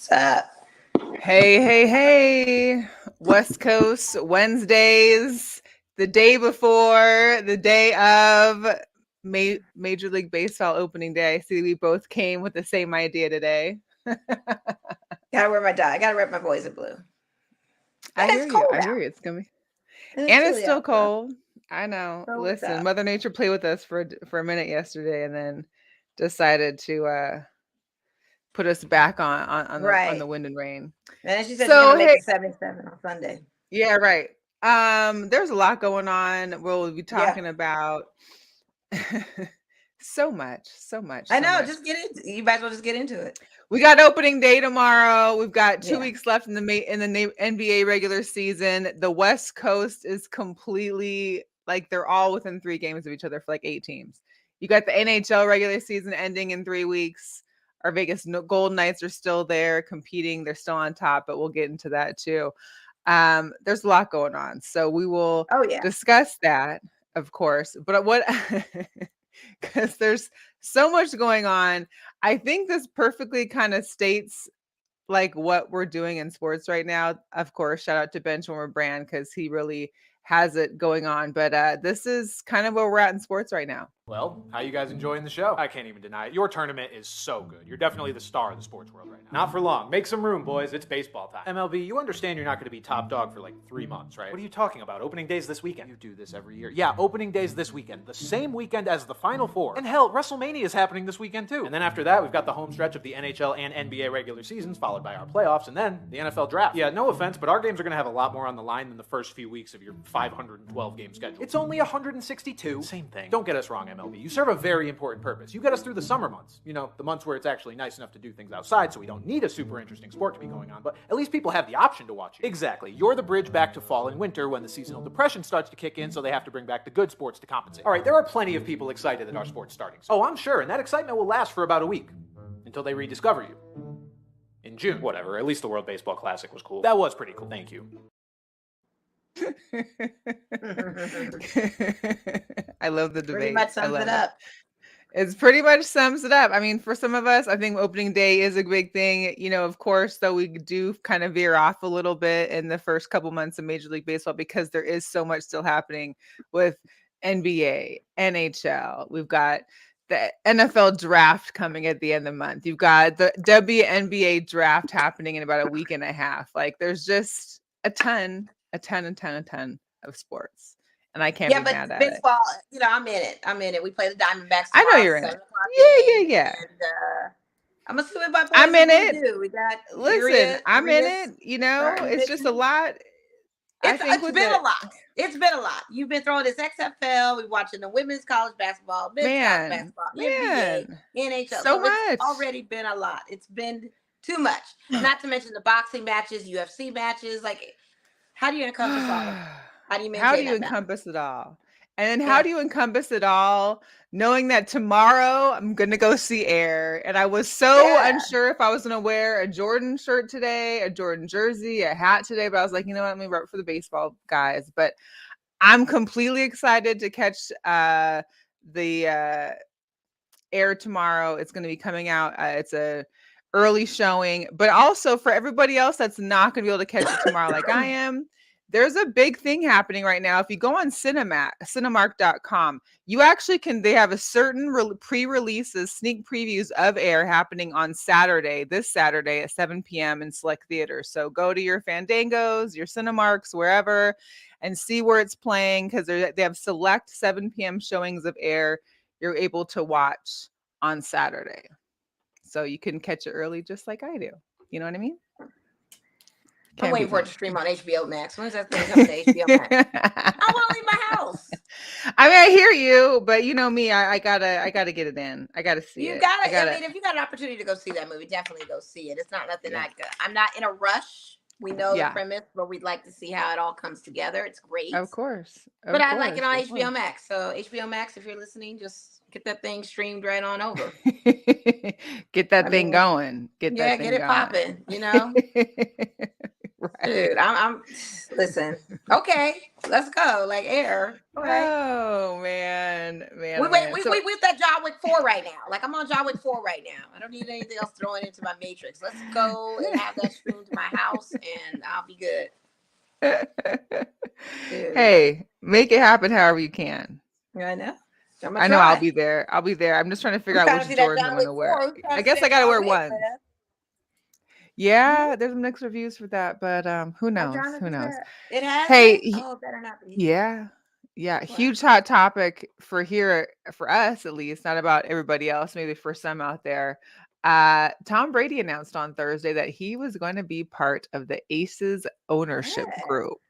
What's up? Hey, hey, hey. West Coast Wednesdays, the day before, the day of Major League Baseball opening day. I see we both came with the same idea today. Gotta wear my dye. I gotta rep my boys in blue. I And it's hear you. cold I out. hear you. It's gonna be, And it's and it's chilly still out. So cold. I know. what's Listen, up? Mother Nature played with us for a minute yesterday, and then decided to put us back on Right. the wind and rain. And then she said she's gonna So make hey, it 77 on Sunday. yeah, right. There's a lot going on. We'll be Yeah. talking about so much, so much, I so know. much. Just get into You might as well just get into it. We got opening day tomorrow. We've got 2 Yeah. weeks left in the NBA regular season. The West Coast is completely like they're all within 3 games of each other for like 8 teams. You got the NHL regular season ending in 3 weeks. Our Vegas Golden Knights are still there competing. They're still on top, but we'll get into that too. There's a lot going on. So we will Oh yeah. discuss that, of course. But what because there's so much going on. I think this perfectly kind of states like what we're doing in sports right now. Of course, shout out to Benchwarmer Brand because he really has it going on. But this is kind of where we're at in sports right now. Well, how you guys enjoying the show? I can't even deny it. Your tournament is so good. You're definitely the star of the sports world right now. Not for long. Make some room, boys. It's baseball time. MLB, you understand you're not going to be top dog for like 3 months, right? What are you talking about? Opening day's this weekend. You do this every year. Yeah, opening day's this weekend. The same weekend as the Final Four. And hell, WrestleMania is happening this weekend too. And then after that, we've got the home stretch of the NHL and NBA regular seasons, followed by our playoffs, and then the NFL draft. Yeah, no offense, but our games are going to have a lot more on the line than the first few weeks of your 512 game schedule. It's only 162. Same thing. Don't get us wrong, MLB. You serve a very important purpose. You get us through the summer months. You know, the months where it's actually nice enough to do things outside, so we don't need a super interesting sport to be going on, but at least people have the option to watch it. Exactly. You're the bridge back to fall and winter when the seasonal depression starts to kick in, so they have to bring back the good sports to compensate. All right, there are plenty of people excited that our sport's starting. Oh, I'm sure, and that excitement will last for about a week until they rediscover you. In June. Whatever, at least the World Baseball Classic was cool. That was pretty cool. Thank you. I love the debate. Pretty much sums it up. It's pretty much sums it up. I mean, for some of us, I think opening day is a big thing. You know, of course, though, we do kind of veer off a little bit in the first couple months of Major League Baseball because there is so much still happening with NBA, NHL. We've got the NFL draft coming at the end of the month. You've got the WNBA draft happening in about a week and a half. Like, there's just a ton of sports. And I can't be mad at it. Baseball, you know, I'm in it. We play the Diamondbacks tomorrow. I know you're in it. Yeah. And I'm gonna see what my boys I'm in it. do. We got Listen, I'm in it. You know, it's just a lot. It's been a lot. It's been a lot. You've been throwing this XFL. We're watching the women's college basketball, men's college basketball, NBA, NHL. So much. It's already been a lot. It's been too much. Not to mention the boxing matches, UFC matches. Like, how do you encompass all of it? How do you encompass it all? And then how do you encompass it all knowing that tomorrow I'm going to go see Air? And I was so unsure if I was going to wear a Jordan shirt today, a Jordan jersey, a hat today. But I was like, you know what? Let me root for the baseball guys. But I'm completely excited to catch the Air tomorrow. It's going to be coming out. It's a early showing. But also for everybody else that's not going to be able to catch it tomorrow like I am, there's a big thing happening right now. If you go on Cinemark.com, you actually they have a certain pre-releases, sneak previews of Air happening on this Saturday at 7 p.m. in select theaters. So go to your Fandangos, your Cinemarks, wherever, and see where it's playing because they have select 7 p.m. showings of Air you're able to watch on Saturday. So you can catch it early just like I do. You know what I mean? I'm waiting for it to stream on HBO Max. When's that thing coming to HBO Max? I want to leave my house. I mean, I hear you, but you know me, I gotta get it in. I gotta see it. I mean, if you got an opportunity to go see that movie, definitely go see it. It's not nothing I'm not in a rush. We know the premise, but we'd like to see how it all comes together. It's great. Of course. But I like it on HBO Max. So HBO Max, if you're listening, just get that thing streamed right on over. Get that thing going. Get it popping, you know? Right. Dude, I'm listen. Okay, let's go. Like Air. Okay. Oh man. We whipped that John Wick 4 right now. Like I'm on John Wick 4 right now. I don't need anything else thrown into my matrix. Let's go and have that streamed to my house, and I'll be good. Hey, make it happen however you can. I know. I know I'll be there. I'll be there. I'm just trying to figure out which Jordan I'm going to wear. I guess I got to wear one. Yeah, there's mixed reviews for that, but who knows? Who knows? It has. Hey, it better not be. Yeah. Huge hot topic for us at least, not about everybody else, maybe for some out there. Tom Brady announced on Thursday that he was going to be part of the Aces ownership group.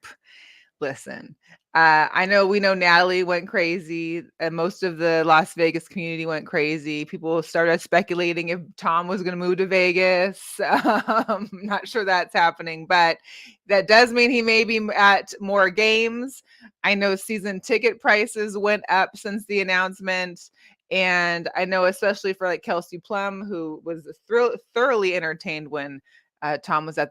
Listen, we know Natalie went crazy, and most of the Las Vegas community went crazy. People started speculating if Tom was going to move to Vegas. Not sure that's happening, but that does mean he may be at more games. I know season ticket prices went up since the announcement. And I know, especially for like Kelsey Plum, who was thoroughly entertained when Tom was at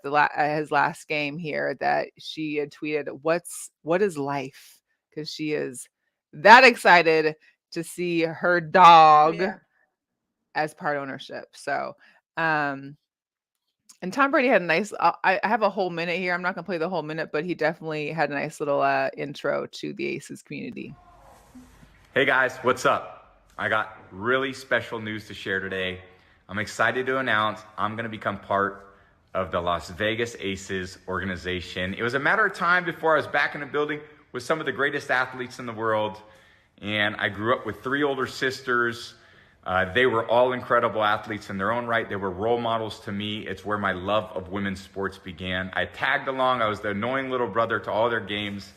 his last game here, that she had tweeted, "What is life?" Because she is that excited to see her dog as part ownership. So, and Tom Brady had a nice. I have a whole minute here. I'm not gonna play the whole minute, but he definitely had a nice little intro to the Aces community. Hey guys, what's up? I got really special news to share today. I'm excited to announce I'm going to become part of the Las Vegas Aces organization. It was a matter of time before I was back in the building with some of the greatest athletes in the world. And I grew up with 3 older sisters. They were all incredible athletes in their own right. They were role models to me. It's where my love of women's sports began. I tagged along. I was the annoying little brother to all their games.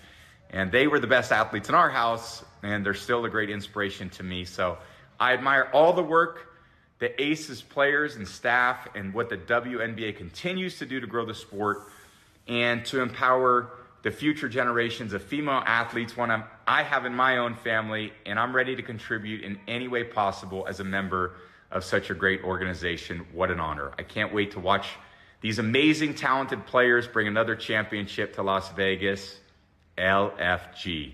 And they were the best athletes in our house, and they're still a great inspiration to me. So I admire all the work the Aces players and staff and what the WNBA continues to do to grow the sport and to empower the future generations of female athletes, one I have in my own family, and I'm ready to contribute in any way possible as a member of such a great organization. What an honor. I can't wait to watch these amazing, talented players bring another championship to Las Vegas. LFG.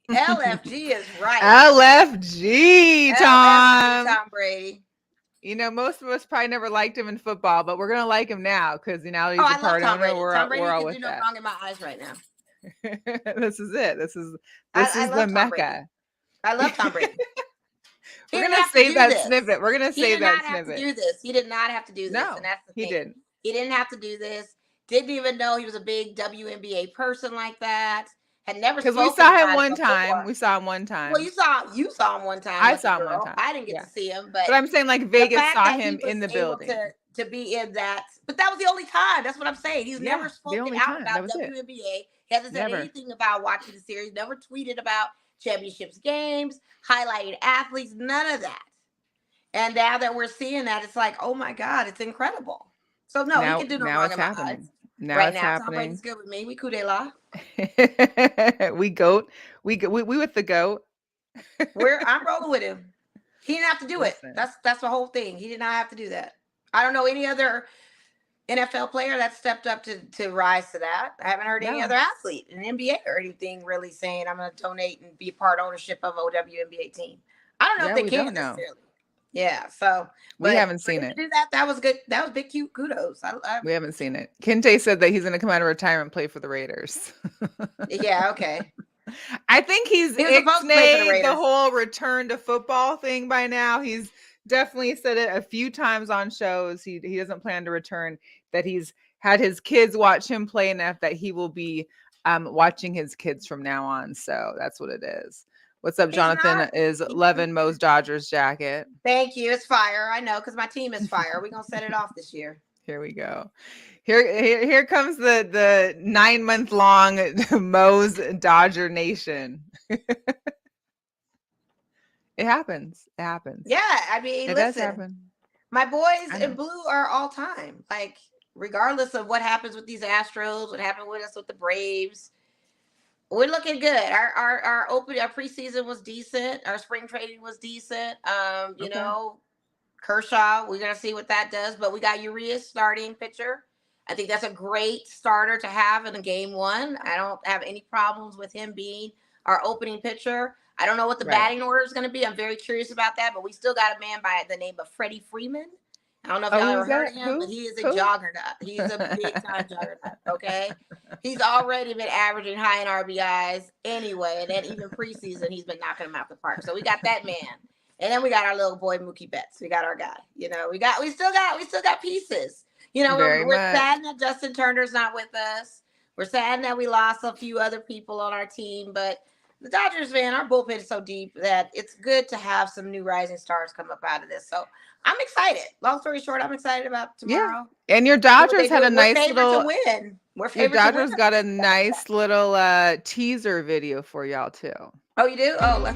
LFG is right. LFG, Tom. Tom Brady. Most of us probably never liked him in football, but we're gonna like him now because he's a part owner. Tom Brady all can with do no wrong in my eyes right now. This is it. This is the Mecca. I love Tom Brady. We're gonna save that snippet. We're gonna save that snippet. He did not have to do this. He did not have to do this. No, and that's the thing. He didn't. He didn't have to do this. Didn't even know he was a big WNBA person like that. Had never spoken because we saw him one time. We saw him one time. Well, you saw him one time. I saw him one time. I didn't get to see him, but I'm saying like Vegas saw him in the building to be in that. But that was the only time. That's what I'm saying. He's never spoken out about WNBA. He hasn't said anything about watching the series. Never tweeted about championships, games, highlighted athletes. None of that. And now that we're seeing that, it's like, oh my God, it's incredible. So no, he can do no wrong in my eyes. Now right it's now, happening. Tom Brady's good with me. We coup de la. We goat. We with the goat. I'm rolling with him. He didn't have to do it. That's the whole thing. He did not have to do that. I don't know any other NFL player that stepped up to rise to that. I haven't heard any other athlete in NBA or anything really saying I'm going to donate and be part ownership of a WNBA team. I don't know if they can necessarily. Yeah, so we haven't seen it. Do that. That was good. That was big, cute. Kudos. We haven't seen it. Kente said that he's going to come out of retirement and play for the Raiders. Yeah, okay. I think he's ixnayed the whole return to football thing by now. He's definitely said it a few times on shows. He doesn't plan to return. That he's had his kids watch him play enough that he will be watching his kids from now on. So that's what it is. What's up, Jonathan? Is loving Mo's Dodgers jacket. Thank you. It's fire. I know, because my team is fire. We're gonna set it off this year. Here we go. Here comes the 9-month-long Mo's Dodger Nation. It happens. It happens. Yeah, I mean, it does happen. My boys in blue are all time. Like, regardless of what happens with these Astros, what happened with us with the Braves. We're looking good. Our preseason was decent. Our spring training was decent. You know, Kershaw, we're gonna see what that does. But we got Urias starting pitcher. I think that's a great starter to have in a game one. I don't have any problems with him being our opening pitcher. I don't know what the batting order is going to be. I'm very curious about that, but we still got a man by the name of Freddie Freeman. I don't know if y'all ever heard of him, but he is a juggernaut. He's a big time juggernaut. Okay. He's already been averaging high in RBIs anyway. And then even preseason, he's been knocking them out the park. So we got that man. And then we got our little boy Mookie Betts. We got our guy. You know, we still got pieces. You know, we're sad that Justin Turner's not with us. We're sad that we lost a few other people on our team, but the Dodgers, man, our bullpen is so deep that it's good to have some new rising stars come up out of this. So I'm excited. Long story short, I'm excited about tomorrow. Yeah. And your Dodgers had a nice little to win. Your Dodgers got a nice little teaser video for y'all too. Oh, you do? Oh,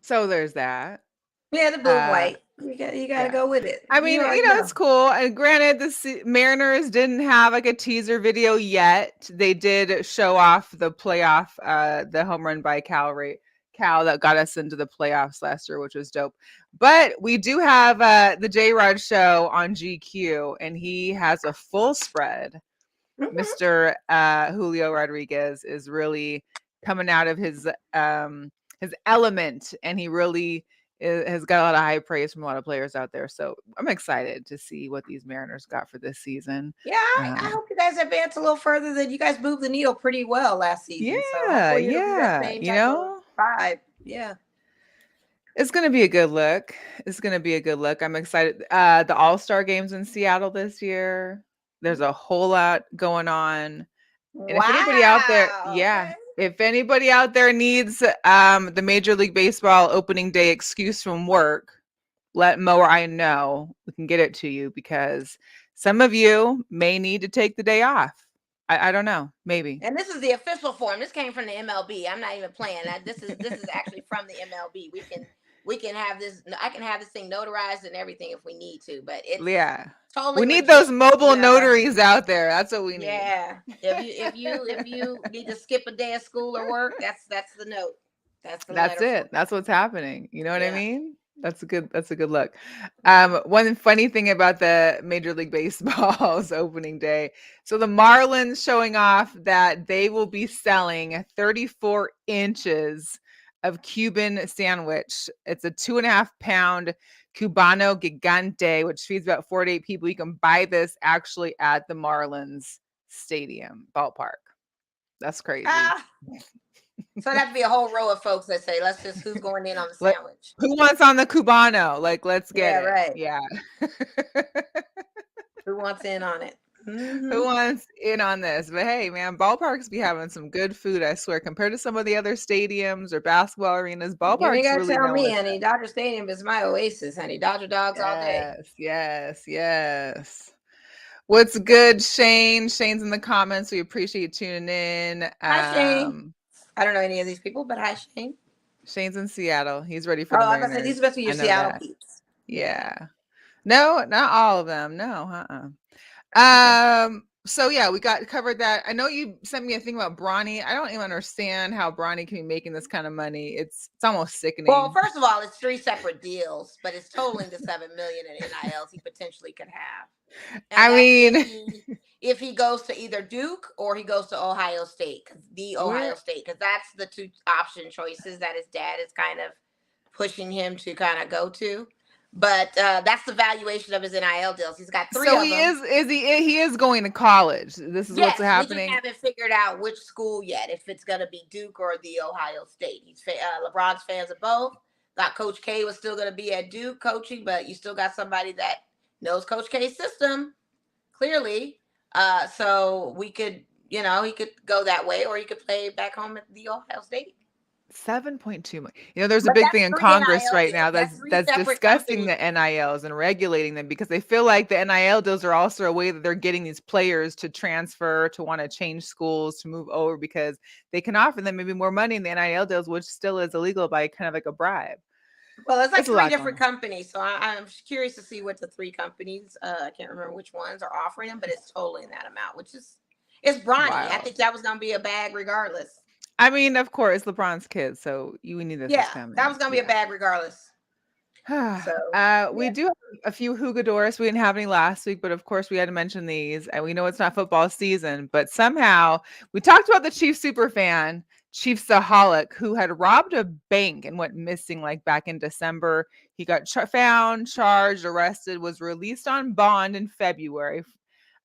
so there's that. Yeah, the blue and white. You gotta go with it. I mean, you know, it's cool. And granted, the Mariners didn't have like a teaser video yet. They did show off the playoff, the home run by Cal that got us into the playoffs last year, which was dope. But we do have the J-Rod show on GQ, and he has a full spread. Mr. Julio Rodriguez is really coming out of his element, and he really has got a lot of high praise from a lot of players out there. So I'm excited to see what these Mariners got for this season. Yeah, I hope you guys advance a little further. Than you guys moved the needle pretty well last season. Yeah, you know, vibe. Yeah. It's going to be a good look. I'm excited. The All-Star games in Seattle this year. There's a whole lot going on. And if anybody out there, if anybody out there needs the Major League Baseball opening day excuse from work, let Mo or I know. We can get it to you because some of you may need to take the day off. I don't know, maybe. And this is the official form. This came from the MLB. I'm not even playing. This is actually from the MLB. We can have this. I can have this thing notarized and everything if we need to. But it's totally. We need those mobile notaries out there. That's what we need. Yeah. If you need to skip a day of school or work, that's the note. That's it. That's what's happening. You know what I mean? That's a good look. One funny thing about the Major League Baseball's opening day. So the Marlins showing off that they will be selling 34 inches of Cuban sandwich. It's a 2.5 pound Cubano Gigante, which feeds about 4 to 8 people. You can buy this actually at the Marlins Stadium ballpark. That's crazy. So that'd be a whole row of folks that say, "Let's just who's going in on the sandwich? Who wants on the Cubano? Like, let's get it." Right. Yeah. Who wants in on it? Mm-hmm. Who wants in on this? But hey, man, ballparks be having some good food, I swear. Compared to some of the other stadiums or basketball arenas, ballparks you really tell me, honey. Dodger Stadium is my oasis, honey. Dodger dogs all day. Yes. What's good, Shane? Shane's in the comments. We appreciate you tuning in. Hi, Shane. I don't know any of these people, but hi, Shane. Shane's in Seattle. He's ready for the Mariners. I said, these are supposed to be your Seattle peeps. Yeah. No, not all of them. No, So yeah, we covered that. I know you sent me a thing about Bronny. I don't even understand how Bronny can be making this kind of money. It's almost sickening. Well, first of all, it's 3 separate deals, but it's totaling the $7 million in NILs he potentially could have. And I mean, if he goes to either Duke or he goes to Ohio State, because that's the 2 option choices that his dad is kind of pushing him to kind of go to. But that's the valuation of his NIL deals. He's got 3 of them. So he is going to college. This is what's happening. We just haven't figured out which school yet, if it's going to be Duke or the Ohio State. He's LeBron's fans of both. Thought Coach K was still going to be at Duke coaching, but you still got somebody that knows Coach K's system, clearly. So we could, he could go that way, or he could play back home at the Ohio State. 7.2 million. You know, there's a But big that's thing in 3 Congress NIL right deals. now That's that's 3 that's separate discussing companies. the NILs and regulating them, because they feel like the NIL deals are also a way that they're getting these players to transfer, to want to change schools, to move over, because they can offer them maybe more money in the NIL deals, which still is illegal by kind of like a bribe. Well, it's like It's a 3 lot different going on. companies. So I'm curious to see what the 3 companies, I can't remember which ones are offering them, but it's totally in that amount, which is, it's brawny. I Wild. think that was going to be a bag regardless. I mean, of course, LeBron's kid, so you knew this was Yeah, coming. that was going to be a bag regardless. So, We do have a few Jugadores. We didn't have any last week, but of course we had to mention these. And we know it's not football season, but somehow we talked about the Chiefs superfan, Chiefsaholic, who had robbed a bank and went missing like back in December. He got found, charged, arrested, was released on bond in February.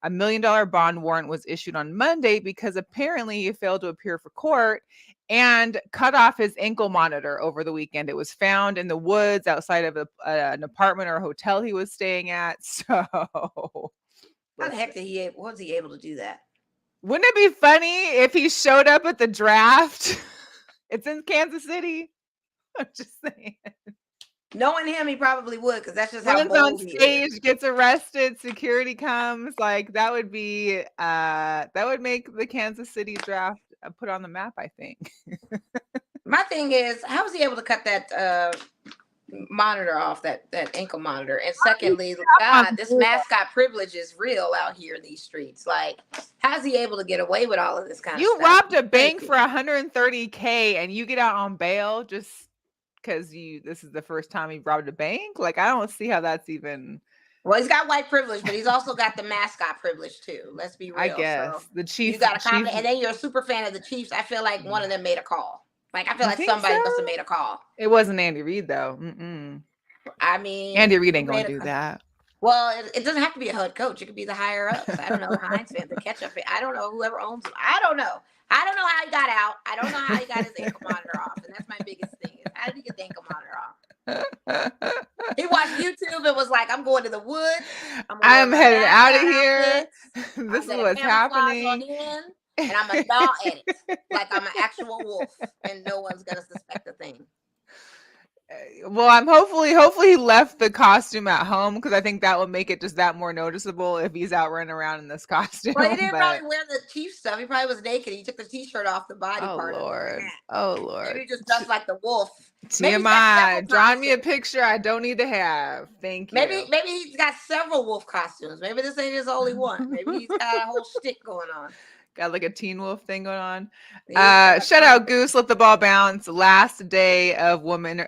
$1 million bond warrant was issued on Monday because apparently he failed to appear for court and cut off his ankle monitor over the weekend. It was found in the woods outside of an apartment or a hotel he was staying at. So, how the heck was he able to do that? Wouldn't it be funny if he showed up at the draft? It's in Kansas City. I'm just saying. Knowing him, he probably would, because that's just how Runs on bold he is. stage, gets arrested, security comes. Like that would be that would make the Kansas City draft put on the map, I think. My thing is, how was he able to cut that monitor off, that ankle monitor? And secondly, God, this mascot privilege is real out here in these streets. Like, how's he able to get away with all of this kind of stuff? You robbed a bank for $130K and you get out on bail just because this is the first time you robbed a bank? Like, I don't see how that's even. Well, he's got white privilege, but he's also got the mascot privilege too. Let's be real. I guess so the Chiefs. You got a comment, and then you're a super fan of the Chiefs. I feel like one of them made a call. Like, I feel like somebody must have made a call. It wasn't Andy Reid though. I mean, Andy Reid ain't gonna do that. Well, it doesn't have to be a head coach. It could be the higher ups. I don't know, the Heinz fan, the ketchup fan. I don't know, whoever owns them. I don't know. I don't know how he got out. I don't know how he got his ankle monitor off. And that's my biggest thing. Is how did he get the ankle monitor off? He watched YouTube and was like, I'm going to the woods. I'm headed out of here. This is what's happening. And I'm going to gnaw at it like I'm an actual wolf. And no one's going to suspect a thing. Well, I'm hopefully he left the costume at home, because I think that would make it just that more noticeable if he's out running around in this costume. Well, he didn't probably wear the Chief stuff. He probably was naked. He took the T-shirt off the body part. Lord. Oh Lord. Maybe just dressed like the wolf. TMI. Drawing me a picture I don't need to have. Thank you. Maybe he's got several wolf costumes. Maybe this ain't his only one. Maybe he's got a whole shtick going on. Got like a Teen Wolf thing going on. Shout out Goose, let the ball bounce. Last day of Women's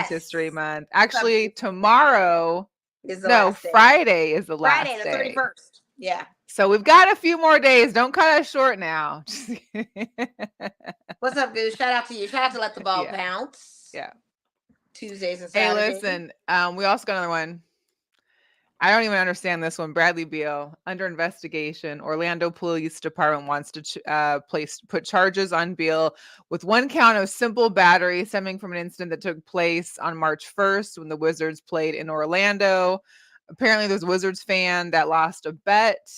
History Month. Actually, tomorrow is Friday is the last day. Friday, the 31st. Yeah. So we've got a few more days. Don't cut us short now. What's up, Goose? Shout out to you. Shout out to Let the Ball Bounce. Yeah. Tuesdays and Saturdays. Hey, listen, we also got another one. I don't even understand this one. Bradley Beal under investigation. Orlando Police Department wants to put charges on Beal with one count of simple battery stemming from an incident that took place on March 1st when the Wizards played in Orlando. Apparently, there's a Wizards fan that lost a bet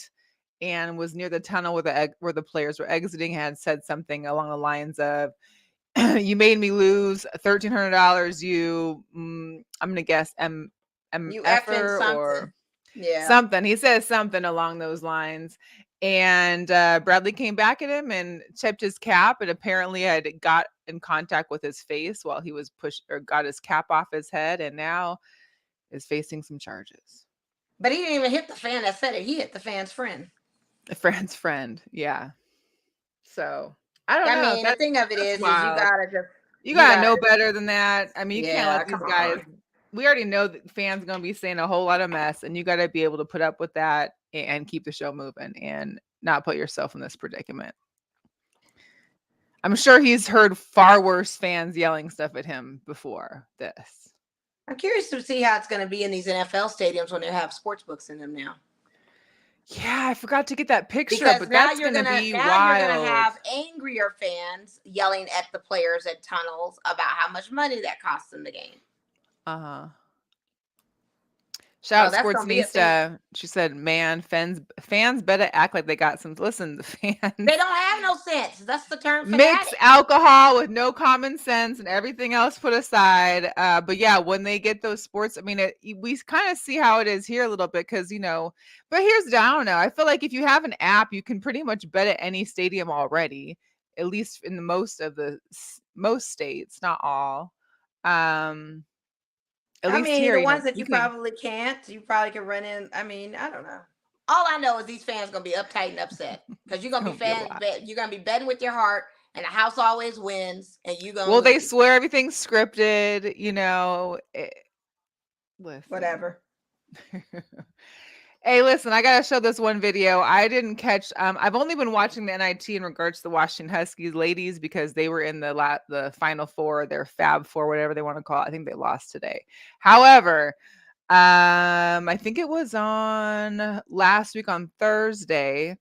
and was near the tunnel where the players were exiting, had said something along the lines of, "You made me lose $1,300. I'm gonna guess you effing something. Or something." He says something along those lines, and Bradley came back at him and tipped his cap, and apparently had got in contact with his face while he was pushed, or got his cap off his head, and now is facing some charges. But he didn't even hit the fan that said it. He hit the fan's friend. A friend's friend, yeah. So I don't know. I mean, the thing of it is you gotta know better than that. I mean, you can't let these guys. We already know that fans are going to be saying a whole lot of mess, and you got to be able to put up with that and keep the show moving and not put yourself in this predicament. I'm sure he's heard far worse fans yelling stuff at him before this. I'm curious to see how it's going to be in these NFL stadiums when they have sports books in them now. Yeah, I forgot to get that picture, because but that's going to be wild. You're going to have angrier fans yelling at the players at tunnels about how much money that costs them the game. Shout out that's gonna be a thing. Sportsnista. She said, "Man, fans better act like they got some. Listen, the fans They don't have no sense. That's the term mix fanatic. alcohol with no common sense and everything else put aside. But yeah, when they get those sports, I mean, we kind of see how it is here a little bit because But here's the, I don't know. I feel like if you have an app, you can pretty much bet at any stadium already, at least in the most states, not all. At least here, The ones that you probably can't, you probably can run in. I mean, I don't know. All I know is these fans gonna be uptight and upset because you're gonna be fans. You're gonna be betting with your heart, and the house always wins, and you gonna. Well, lose. they swear everything's scripted. Listen. Whatever. Hey, listen, I gotta show this one video. I didn't catch. I've only been watching the NIT in regards to the Washington Huskies ladies because they were in the Final Four, their Fab Four, whatever they want to call it. I think they lost today. However, I think it was on last week on Thursday.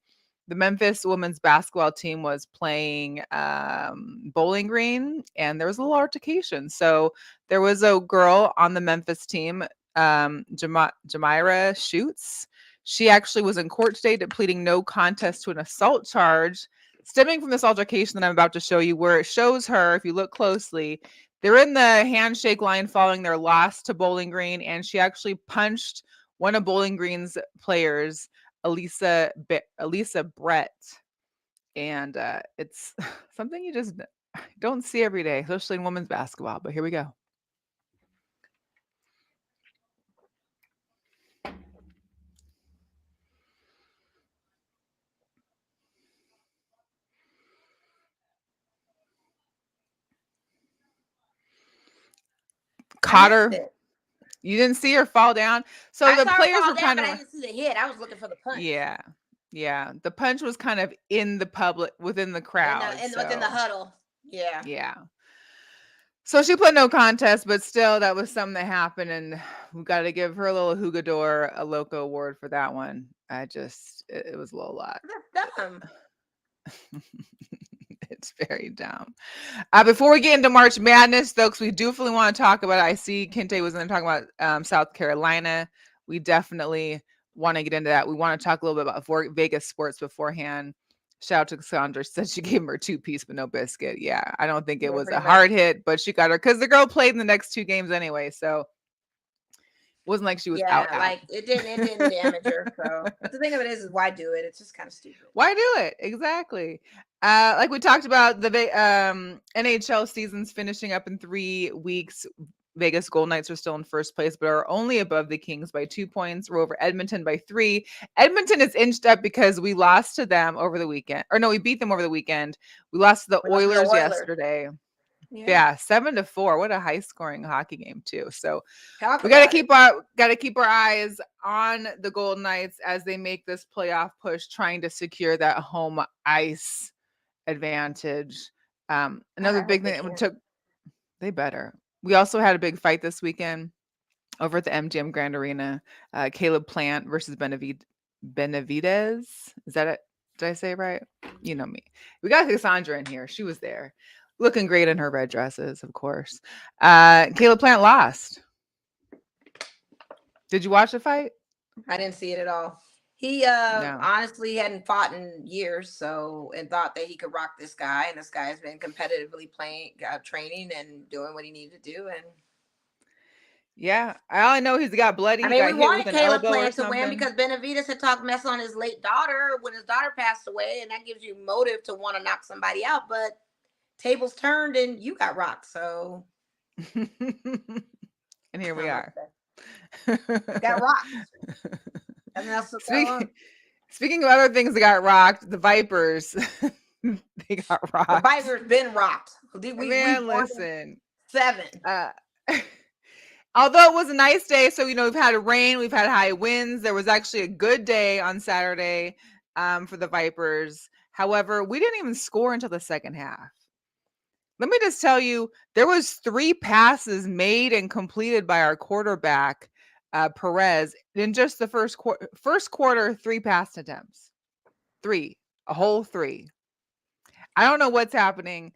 The Memphis women's basketball team was playing Bowling Green, and there was a little altercation. So there was a girl on the Memphis team, Jamira Shoots. She actually was in court today pleading no contest to an assault charge stemming from this altercation that I'm about to show you, where it shows her, if you look closely, they're in the handshake line following their loss to Bowling Green, and she actually punched one of Bowling Green's players, Elisa Brett. And it's something you just don't see every day, especially in women's basketball. But here we go. Caught her. You didn't see her fall down. So the players were kind of. I didn't see the hit. I was looking for the punch. Yeah. The punch was kind of in the public, within the crowd, within the huddle. Yeah. So she put no contest, but still, that was something that happened, and we got to give her a little Jugador a Loco award for that one. It was a little lot. That's dumb. It's very dumb. Before we get into March Madness, though, because we definitely want to talk about it. I see Kente was going to talk about South Carolina. We definitely want to get into that. We want to talk a little bit about Vegas sports beforehand. Shout out to Cassandra. Said she gave him her 2-piece but no biscuit. Yeah, I don't think it was a hard hit, but she got her because the girl played in the next 2 games anyway. So it wasn't like she was out. Like it didn't damage her. So but the thing of it is why do it? It's just kind of stupid. Why do it? Exactly. Like we talked about, the NHL season's finishing up in 3 weeks. Vegas Golden Knights are still in first place, but are only above the Kings by 2 points. We're over Edmonton by 3. Edmonton is inched up because we lost to them over the weekend. Or no, we beat them over the weekend. We lost to the Oilers yesterday. Yeah, 7-4. What a high-scoring hockey game too. So we got to keep our eyes on the Golden Knights as they make this playoff push, trying to secure that home ice advantage. Another big thing that they better. We also had a big fight this weekend over at the MGM Grand Arena. Caleb Plant versus Benavidez. Is that it? Did I say it right? You know me. We got Cassandra in here. She was there, looking great in her red dresses, of course. Caleb Plant lost. Did you watch the fight? I didn't see it at all. He honestly hadn't fought in years, and thought that he could rock this guy. And this guy has been competitively training and doing what he needed to do. And yeah, all I know, he's got bloody. We wanted Caleb Plant to win because Benavidez had talked mess on his late daughter when his daughter passed away, and that gives you motive to want to knock somebody out. But tables turned, and you got rocked. So, and here we are. Got rocked. Speaking of other things that got rocked, the Vipers, they got rocked. The Vipers been rocked. Listen. 7. Although it was a nice day, so we've had rain, we've had high winds. There was actually a good day on Saturday for the Vipers. However, we didn't even score until the second half. Let me just tell you, there was 3 passes made and completed by our quarterback, Perez, in just the first quarter. 3 pass attempts. 3. A whole 3. I don't know what's happening.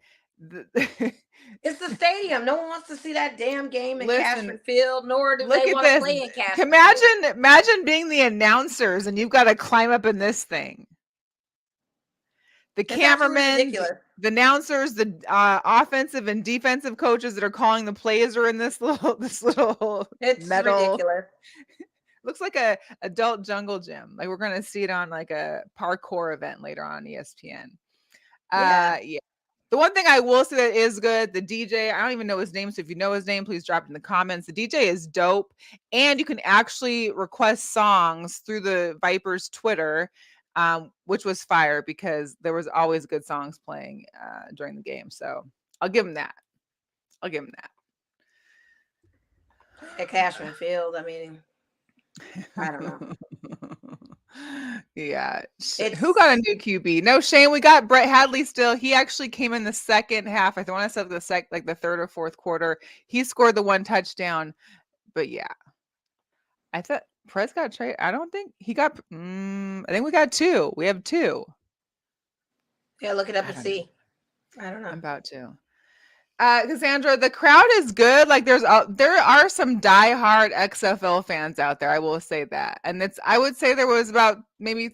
It's the stadium. No one wants to see that damn game in Listen, Cashman Field, nor do look they at want to this. play in Cashman Field. Imagine being the announcers and you've got to climb up in this thing. The cameramen, the announcers, the offensive and defensive coaches that are calling the plays are in this little It's metal. ridiculous. Looks like a adult jungle gym. Like we're gonna see it on like a parkour event later on ESPN. Yeah. The one thing I will say that is good, the DJ, I don't even know his name, so if you know his name, please drop it in the comments. The DJ is dope, and you can actually request songs through the Vipers Twitter, which was fire because there was always good songs playing during the game. So I'll give him that. At Cashman Field, I mean, I don't know. Yeah. Who got a new QB? No, Shane, we got Brett Hadley still. He actually came in the second half. I want to say the third or fourth quarter. He scored the one touchdown. But yeah. I thought Prez got traded. I don't think he got I think we got two. We have two. Yeah, look it up and see. I don't know. I'm about to. Cassandra, the crowd is good. Like there are some diehard XFL fans out there. I will say that, and I would say there was about maybe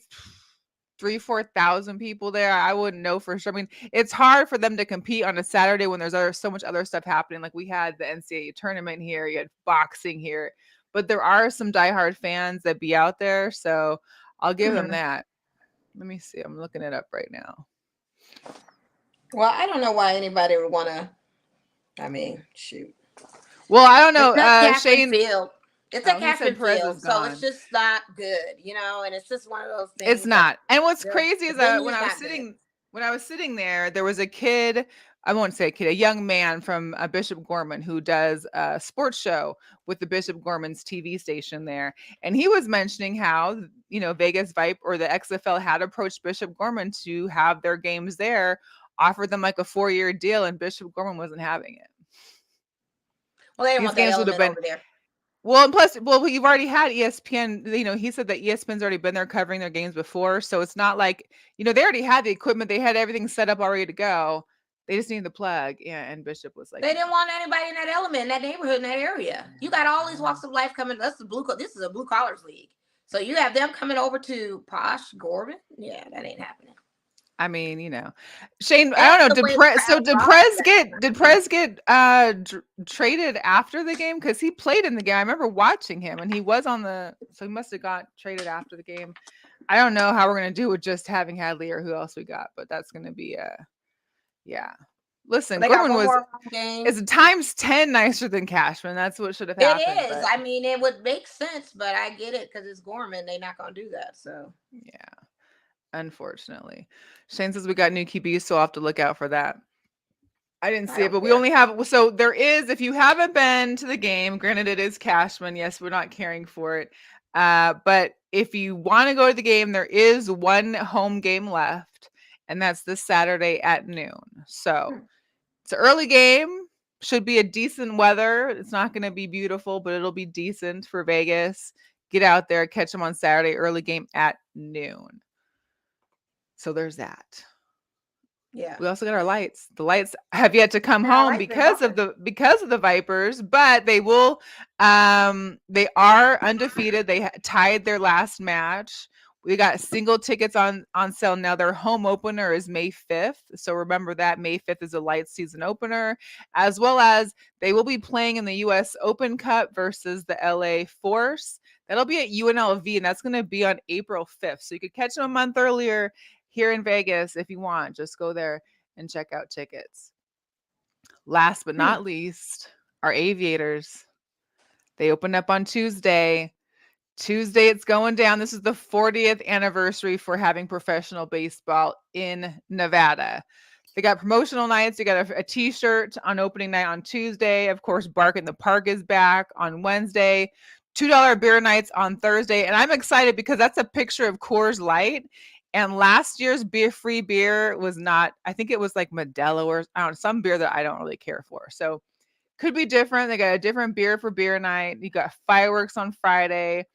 3,000-4,000 people there. I wouldn't know for sure. I mean, it's hard for them to compete on a Saturday when there's so much other stuff happening. Like we had the NCAA tournament here, you had boxing here, but there are some diehard fans that be out there. So I'll give them that. Let me see. I'm looking it up right now. Well, I don't know why anybody would want to. I mean, shoot. Well, I don't know. Shane Field. It's a Cashman Field, so it's just not good, and it's just one of those things. It's not. And what's crazy is that when I was sitting there, there was a kid. I won't say a kid, a young man from Bishop Gorman who does a sports show with the Bishop Gorman's TV station there, and he was mentioning how Vegas Vipe or the XFL had approached Bishop Gorman to have their games there. Offered them like a 4-year deal, and Bishop Gorman wasn't having it. Well, they didn't want that element over there. Well, and plus, you've already had ESPN. He said that ESPN's already been there covering their games before, so it's not like they already had the equipment, they had everything set up already to go. They just needed the plug. Yeah, and Bishop was like, they didn't want anybody in that element, in that neighborhood, in that area. You got all these walks of life coming. This is a blue collars league, so you have them coming over to posh Gorman. Yeah, that ain't happening. I mean, Shane, I don't know. Did Prez get traded after the game? Because he played in the game. I remember watching him, and he was so he must have got traded after the game. I don't know how we're gonna do with just having Hadley or who else we got, but that's gonna be yeah. Listen, Gorman is times 10 nicer than Cashman. That's what should have happened. It is. I mean, it would make sense, but I get it because it's Gorman. They're not gonna do that. So yeah. Unfortunately, Shane says we got new QBs, so I'll have to look out for that. I didn't see it, but we only have. So there is, if you haven't been to the game, granted it is Cashman. Yes, we're not caring for it. But if you want to go to the game, there is one home game left, and that's this Saturday at noon. So it's an early game. Should be a decent weather. It's not going to be beautiful, but it'll be decent for Vegas. Get out there, catch them on Saturday, early game at noon. So there's that. Yeah. We also got our lights. The lights have yet to come home because of the Vipers, but they will. They are undefeated. They tied their last match. We got single tickets on sale now. Their home opener is May 5th. So remember that May 5th is a light season opener, as well as they will be playing in the US Open Cup versus the LA Force. That'll be at UNLV, and that's going to be on April 5th. So you could catch them a month earlier here in Vegas if you want. Just go there and check out tickets. Last but not least, our Aviators. They opened up on Tuesday. It's going down. This is the 40th anniversary for having professional baseball in Nevada. They got promotional nights. You got a t-shirt on opening night on Tuesday. Of course, Bark in the Park is back on Wednesday. $2 beer nights on Thursday. And I'm excited because that's a picture of Coors Light. And last year's free beer was not, I think it was like Modelo or I don't know, some beer that I don't really care for. So could be different. They got a different beer for beer night. You got fireworks on Friday,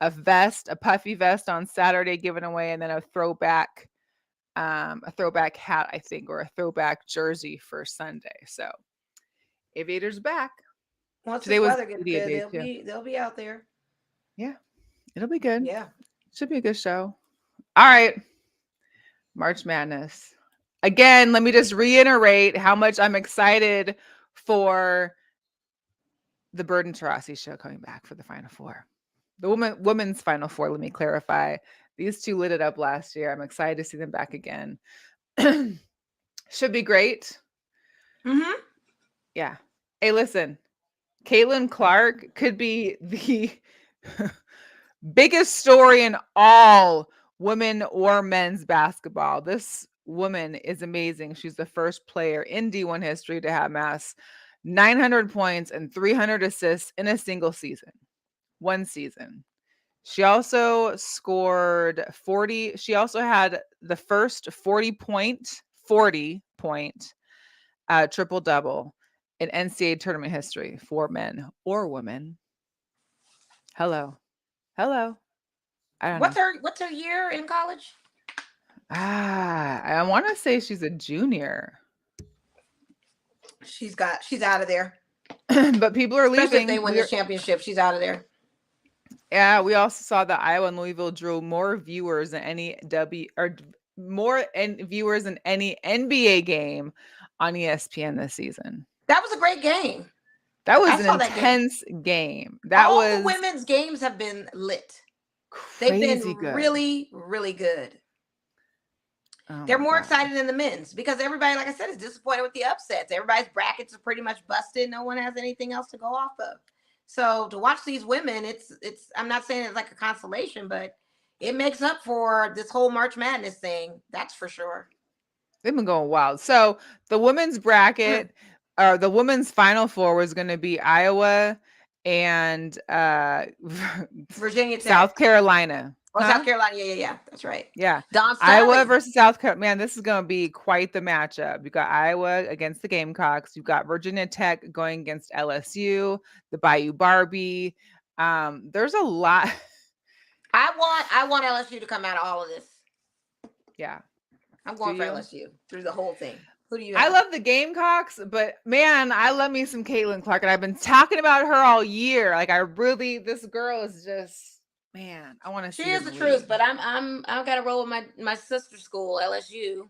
a puffy vest on Saturday given away, and then a throwback a throwback hat, I think, or a throwback jersey for Sunday. So Aviator's back. Once Today this was weather gets media good, day, they'll be out there. Yeah, it'll be good. Yeah. Should be a good show. All right. March Madness. Again, let me just reiterate how much I'm excited for the Bird and Taurasi show coming back for the Final Four. The women's Final Four, let me clarify. These two lit it up last year. I'm excited to see them back again. Should be great. Mm-hmm. Yeah. Hey, listen. Caitlin Clark could be the biggest story in all women or men's basketball. This woman is amazing. She's the first player in D1 history to have amassed 900 points and 300 assists in a single season. One season. She also scored 40. She also had the first 40 point triple double in NCAA tournament history for men or women. Hello. I don't know. What's her year in college? I want to say she's a junior. She's out of there. But people are leaving. Especially if they win the championship, she's out of there. Yeah, we also saw that Iowa and Louisville drew more viewers than any viewers than any NBA game on ESPN this season. That was a great game. That was an intense game. All the women's games have been lit. They've been good. Really, really good. Oh, they're more excited than the men's because everybody, like I said, is disappointed with the upsets. Everybody's brackets are pretty much busted. No one has anything else to go off of. So to watch these women, it's I'm not saying it's like a consolation, but it makes up for this whole March Madness thing. That's for sure. They've been going wild. So the women's bracket, or the women's Final Four, was going to be Iowa and Virginia Tech. South Carolina. Oh, South Carolina. Yeah. That's right. Yeah. Don Iowa versus South Carolina. Man, this is going to be quite the matchup. You got Iowa against the Gamecocks. You've got Virginia Tech going against LSU, the Bayou Barbie. There's a lot. I want LSU to come out of all of this. Yeah. I'm going for LSU through the whole thing. Who do you have? I love the Gamecocks, but man, I love me some Caitlin Clark, and I've been talking about her all year. Like, this girl is just, man, I want to see. She is the truth, but I've got to roll with my sister school, LSU,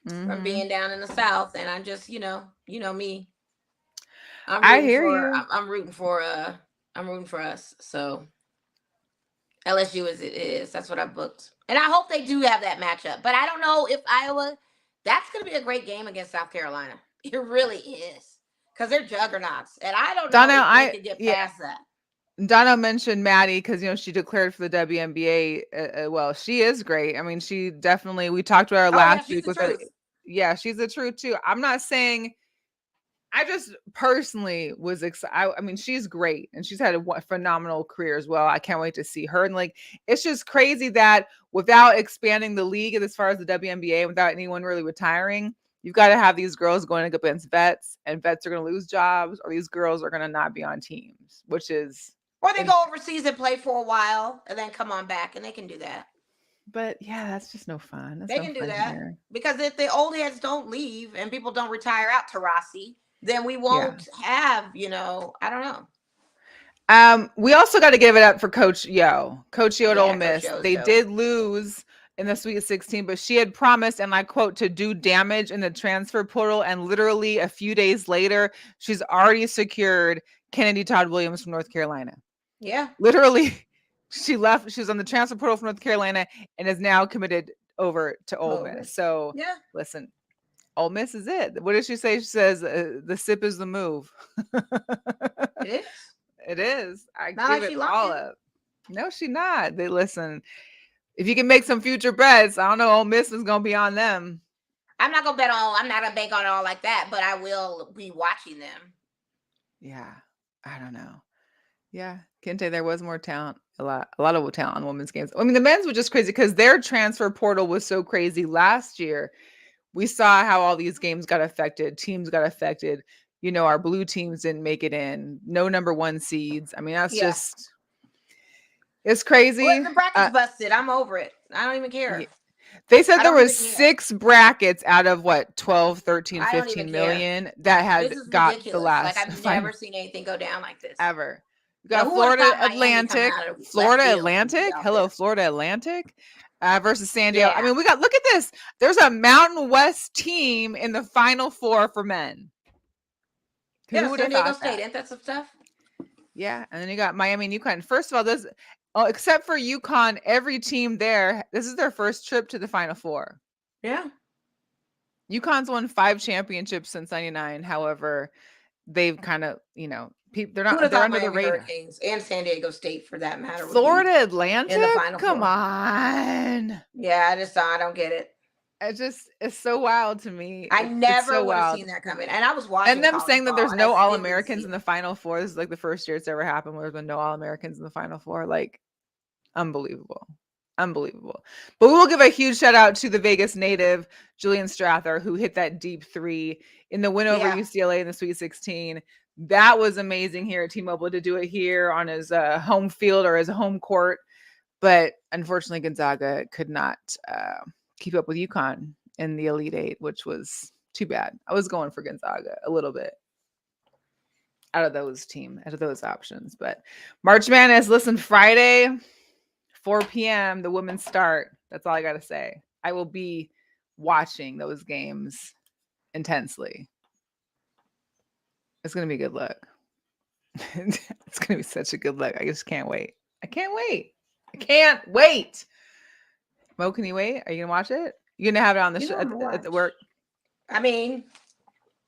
from being down in the South, and I'm just, you know me. I'm rooting for us. So LSU is. That's what I booked. And I hope they do have that matchup. But I don't know if Iowa, that's going to be a great game against South Carolina. It really is. Because they're juggernauts. And I don't know if they can get past that. Donna mentioned Maddie because, she declared for the WNBA. Well, she is great. I mean, she definitely, we talked about her last week. Yeah, she's the truth too. I'm not saying, I just personally was excited. I mean, she's great and she's had a phenomenal career as well. I can't wait to see her. And it's just crazy that without expanding the league as far as the WNBA, without anyone really retiring, you've got to have these girls going up against vets, and vets are going to lose jobs, or these girls are going to not be on teams, which is. Or they go overseas and play for a while and then come on back, and they can do that. But yeah, that's just no fun. They can do that because if the old heads don't leave and people don't retire out Taurasi, then we won't have, I don't know. We also got to give it up for Coach Yo. Coach Yo at Ole Miss. They did lose in the Sweet 16, but she had promised, and I quote, to do damage in the transfer portal. And literally a few days later, she's already secured Kennedy Todd Williams from North Carolina. Yeah. Literally, she left. She was on the transfer portal from North Carolina and is now committed over to Ole Miss. So listen. Ole Miss is it. What did she say? She says the sip is the move. It is. It is. I give it all up. No, she's not. They listen. If you can make some future bets, I don't know. Ole Miss is gonna be on them. I'm not gonna bank on it all like that, but I will be watching them. Yeah, I don't know. Yeah, Kente, there was more talent. A lot of talent on women's games. I mean, the men's was just crazy because their transfer portal was so crazy last year. We saw how all these games got affected. Teams got affected. Our blue teams didn't make it in. No number 1 seeds. I mean, that's just, it's crazy. Well, the bracket's busted. I'm over it. I don't even care. They said I there don't was even care. 6 brackets out of what 12, 13, I don't 15 even care. million that had This is got the ridiculous. last Like I've final never seen anything go down like this. ever. You And got who would have Florida thought Miami coming Atlantic, out of left field would be out Hello, there? Florida Atlantic versus San Diego. Yeah. I mean, look at this. There's a Mountain West team in the Final Four for men. Yeah, Who would San have Diego thought State, that? ain't that some stuff? Yeah, and then you got Miami and UConn. First of all, this except for UConn, every team there, this is their first trip to the Final Four. Yeah. UConn's won 5 championships since '99. However, they've kind of, they're Who would have they're thought under the Miami radar. Hurricanes and San Diego State, for that matter, would be Florida in the Atlantic? Final Come Four? on. Yeah, I don't get it. It's so wild to me. I It's never so would have wild. seen that coming. And I was watching And them college saying that ball, there's and I no still didn't All-Americans see in the it. Final Four. This is like the first year it's ever happened where there's been no All-Americans in the Final Four. Like, unbelievable. Unbelievable. But we will give a huge shout out to the Vegas native, Julian Strather, who hit that deep 3 in the win over Yeah. UCLA in the Sweet 16. That was amazing here at T-Mobile to do it here on his home field or his home court. But unfortunately, Gonzaga could not keep up with UConn in the Elite 8, which was too bad. I was going for Gonzaga a little bit out of those options. But March Madness, listen, Friday, 4 p.m., the women start. That's all I got to say. I will be watching those games intensely. It's going to be a good look. It's going to be such a good look. I just can't wait. I can't wait. Mo, can you wait? Are you going to watch it? You're going to have it on the show at the work? I mean,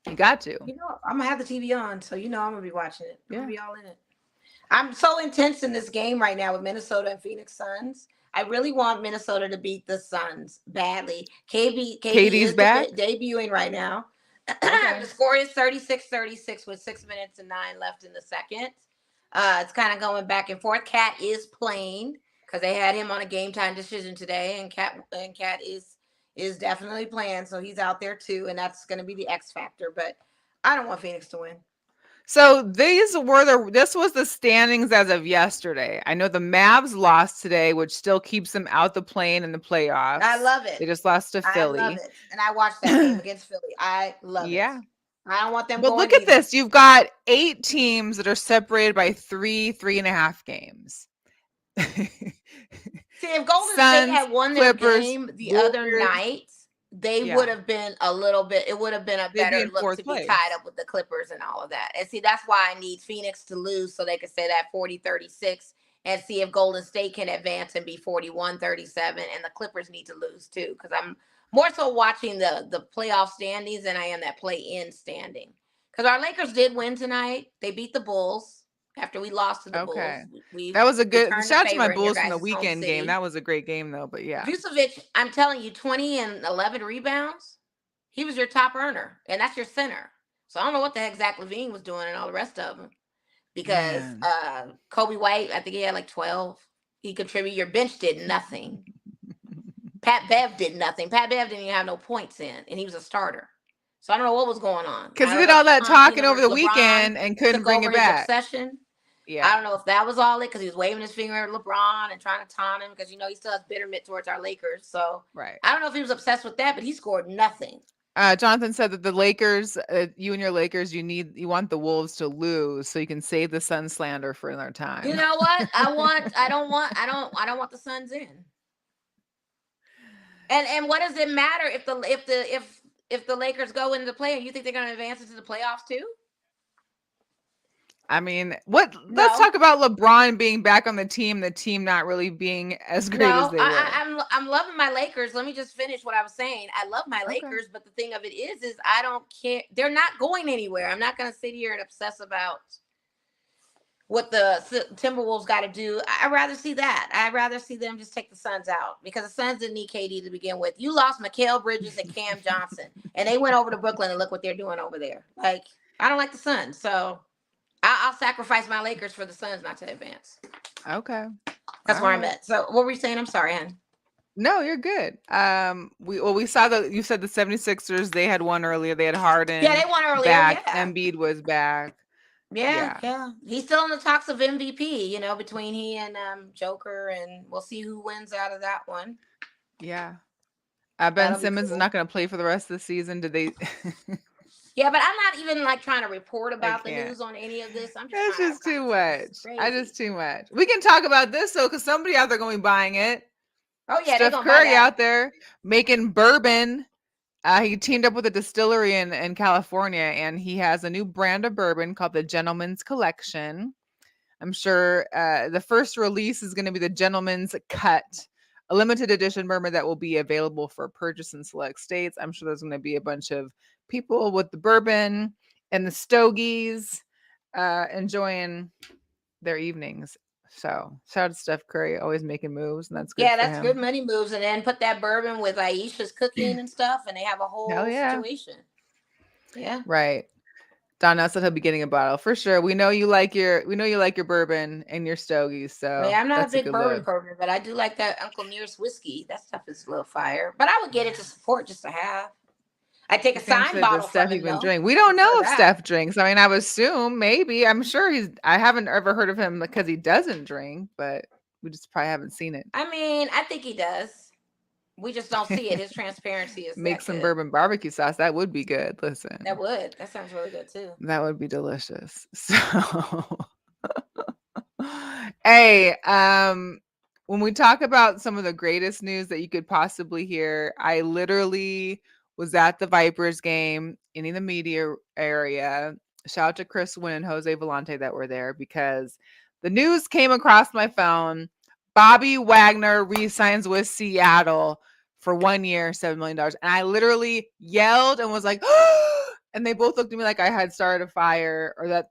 you got to. I'm going to have the TV on, so I'm going to be watching it. I'm going to be all in it. I'm so intense in this game right now with Minnesota and Phoenix Suns. I really want Minnesota to beat the Suns badly. KD's back debuting right now. Okay. The score is 36-36 with 6 minutes and 9 left in the second. It's kind of going back and forth. Cat is playing because they had him on a game time decision today, and Cat is definitely playing, so he's out there too, and that's going to be the X factor. But I don't want Phoenix to win. So this was the standings as of yesterday. I know the Mavs lost today, which still keeps them out the play-in in the playoffs. I love it. They just lost to Philly. I love it. And I watched that game against Philly. I love it. I don't want them going look at this. You've got 8 teams that are separated by 3.5 games. See, if Golden State had won their game the other night, they would have been it would have been a better look to be tied up with the Clippers and all of that. And see, that's why I need Phoenix to lose so they can say that 40-36 and see if Golden State can advance and be 41-37, and the Clippers need to lose too, because I'm more so watching the playoff standings than I am that play-in standing. Because our Lakers did win tonight. They beat the Bulls. After we lost to the Bulls. That was a good shout out to my Bulls from the weekend game. That was a great game though, but yeah. Vucevic, I'm telling you, 20 and 11 rebounds. He was your top earner, and that's your center. So I don't know what the heck Zach LaVine was doing and all the rest of them. Because Kobe White, I think he had like 12. He contributed. Your bench did nothing. Pat Bev did nothing. Pat Bev didn't even have no points in, and he was a starter. So I don't know what was going on. Because he did all that talking over the weekend and couldn't bring it back. Obsession. Yeah. I don't know if that was all it, because he was waving his finger at LeBron and trying to taunt him because he still has bitterment towards our Lakers. So I don't know if he was obsessed with that, but he scored nothing. Jonathan said that the Lakers, you and your Lakers, you want the Wolves to lose so you can save the Sun slander for another time. You know what? I don't want the Suns in. And what does it matter if the Lakers go into the play? You think they're going to advance into the playoffs too? I mean, let's talk about LeBron being back on the team not really being as great as they were. I'm loving my Lakers. Let me just finish what I was saying. I love my Lakers, but the thing of it is I don't care. They're not going anywhere. I'm not going to sit here and obsess about what the Timberwolves got to do. I'd rather see that. I'd rather see them just take the Suns out, because the Suns didn't need KD to begin with. You lost Mikal Bridges and Cam Johnson, and they went over to Brooklyn, and look what they're doing over there. Like, I don't like the Suns, so I'll sacrifice my Lakers for the Suns not to advance. Okay. That's where I'm at. So what were you saying? I'm sorry, Ann. No, you're good. We saw you said the 76ers, they had won earlier. They had Harden. Yeah, they won earlier. Back. Yeah. Embiid was back. Yeah. He's still in the talks of MVP, between he and Joker, and we'll see who wins out of that one. Yeah. Ben Simmons is not going to play for the rest of the season. Did they? Yeah, but I'm not even like trying to report about the can't. news on any of this. I'm just That's trying just to have too conversations. much. I just too much. We can talk about this though, because somebody out there going to be buying it. Oh yeah, Steph Curry out there making bourbon. He teamed up with a distillery in California, and he has a new brand of bourbon called the Gentleman's Collection. I'm sure the first release is going to be the Gentleman's Cut, a limited edition bourbon that will be available for purchase in select states. I'm sure there's going to be a bunch of people with the bourbon and the stogies enjoying their evenings. So shout out to Steph Curry, always making moves, and that's good. Yeah, that's good money moves. And then put that bourbon with Aisha's cooking and stuff, and they have a whole situation. Yeah. Right. Donnell said he'll be getting a bottle for sure. We know you like your bourbon and your stogies. So I'm not a big bourbon person, but I do like that Uncle Nearest whiskey. That stuff is a little fire. But I would get it to support just to have. I take a signed bottle from him, though. Drink. We don't know if Steph drinks. I mean, I would assume maybe. I'm sure I haven't ever heard of him because he doesn't drink, but we just probably haven't seen it. I mean, I think he does. We just don't see it. His transparency is make some bourbon barbecue sauce. That would be good. Listen, that sounds really good too. That would be delicious. So, hey, when we talk about some of the greatest news that you could possibly hear, I literally was at the Vipers game in the media area. Shout out to Chris Wynn and Jose Volante that were there, because the news came across my phone. Bobby Wagner re-signs with Seattle for 1 year, $7 million. And I literally yelled and was like, oh! And they both looked at me like I had started a fire, or that,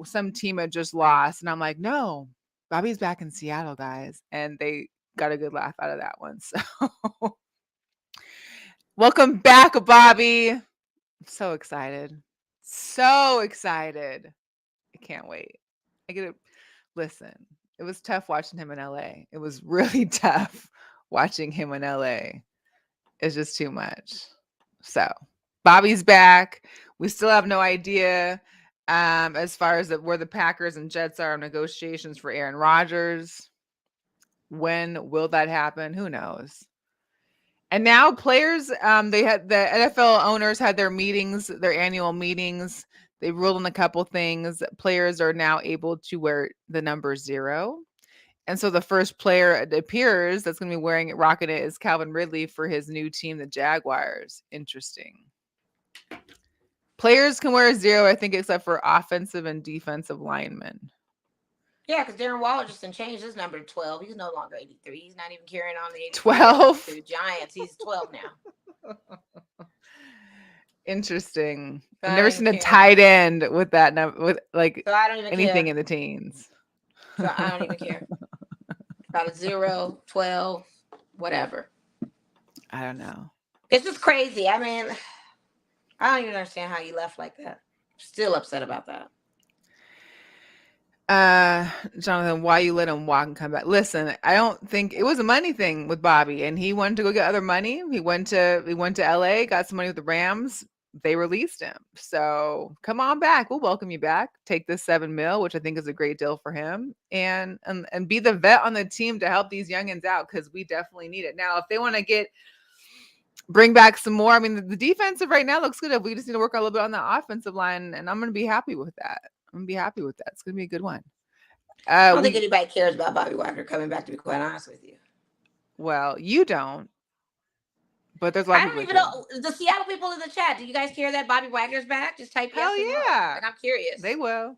some team had just lost. And I'm like, no, Bobby's back in Seattle, guys. And they got a good laugh out of that one. So welcome back, Bobby. I'm so excited. So excited. I can't wait. I get it. Listen, it was tough watching him in LA. It was really tough watching him in LA. It's just too much. So Bobby's back. We still have no idea as far as where the Packers and Jets are in negotiations for Aaron Rodgers. When will that happen? Who knows? And now players, they had the NFL owners had their meetings, their annual meetings. They ruled on a couple things. Players are now able to wear the number 0. And so the first player, it appears, that's going to be rocking it is Calvin Ridley for his new team, the Jaguars. Interesting. Players can wear 0, I think, except for offensive and defensive linemen. Yeah, because Darren Waller just changed his number to 12. He's no longer 83. He's not even carrying on the 83. 12? To the Giants. He's 12 now. Interesting. I've never seen a tight end with that number, with like so I don't even anything care. In the teens. So I don't even care. About a 0, 12, whatever. I don't know. It's just crazy. I mean, I don't even understand how you left like that. Still upset about that. Jonathan, why you let him walk and come back? Listen, I don't think it was a money thing with Bobby, and he wanted to go get other money. He went to LA, got some money with the Rams. They released him. So come on back. We'll welcome you back. Take this $7 million, which I think is a great deal for him, and be the vet on the team to help these youngins out, because we definitely need it. Now, if they want to bring back some more, I mean, the defensive right now looks good. If we just need to work a little bit on the offensive line, and I'm going to be happy with that. It's going to be a good one. I don't think anybody cares about Bobby Wagner coming back, to be quite honest with you. Well, you don't. But there's a lot of people. I don't even know. The Seattle people in the chat, do you guys care that Bobby Wagner's back? Just type yes. Hell yeah. Like, I'm curious. They will.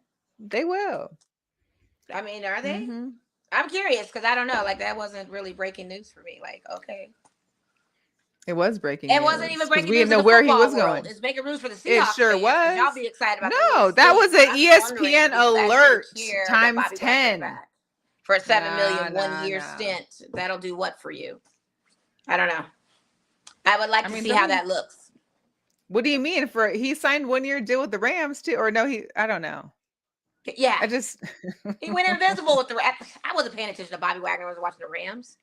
I mean, are they? Mm-hmm. I'm curious because I don't know. Like, that wasn't really breaking news for me. Like, okay. It was breaking news. It wasn't even breaking news. We didn't know where he was going. It's making news for the Seahawks. It sure was. Y'all be excited about No, that was an ESPN alert times 10. For a $7 million 1 year stint. That'll do what for you? I don't know. I would like to see how that looks. What do you mean? He signed 1 year deal with the Rams too? Or no, I don't know. Yeah. He went invisible with the Rams. I wasn't paying attention to Bobby Wagner. I was watching the Rams.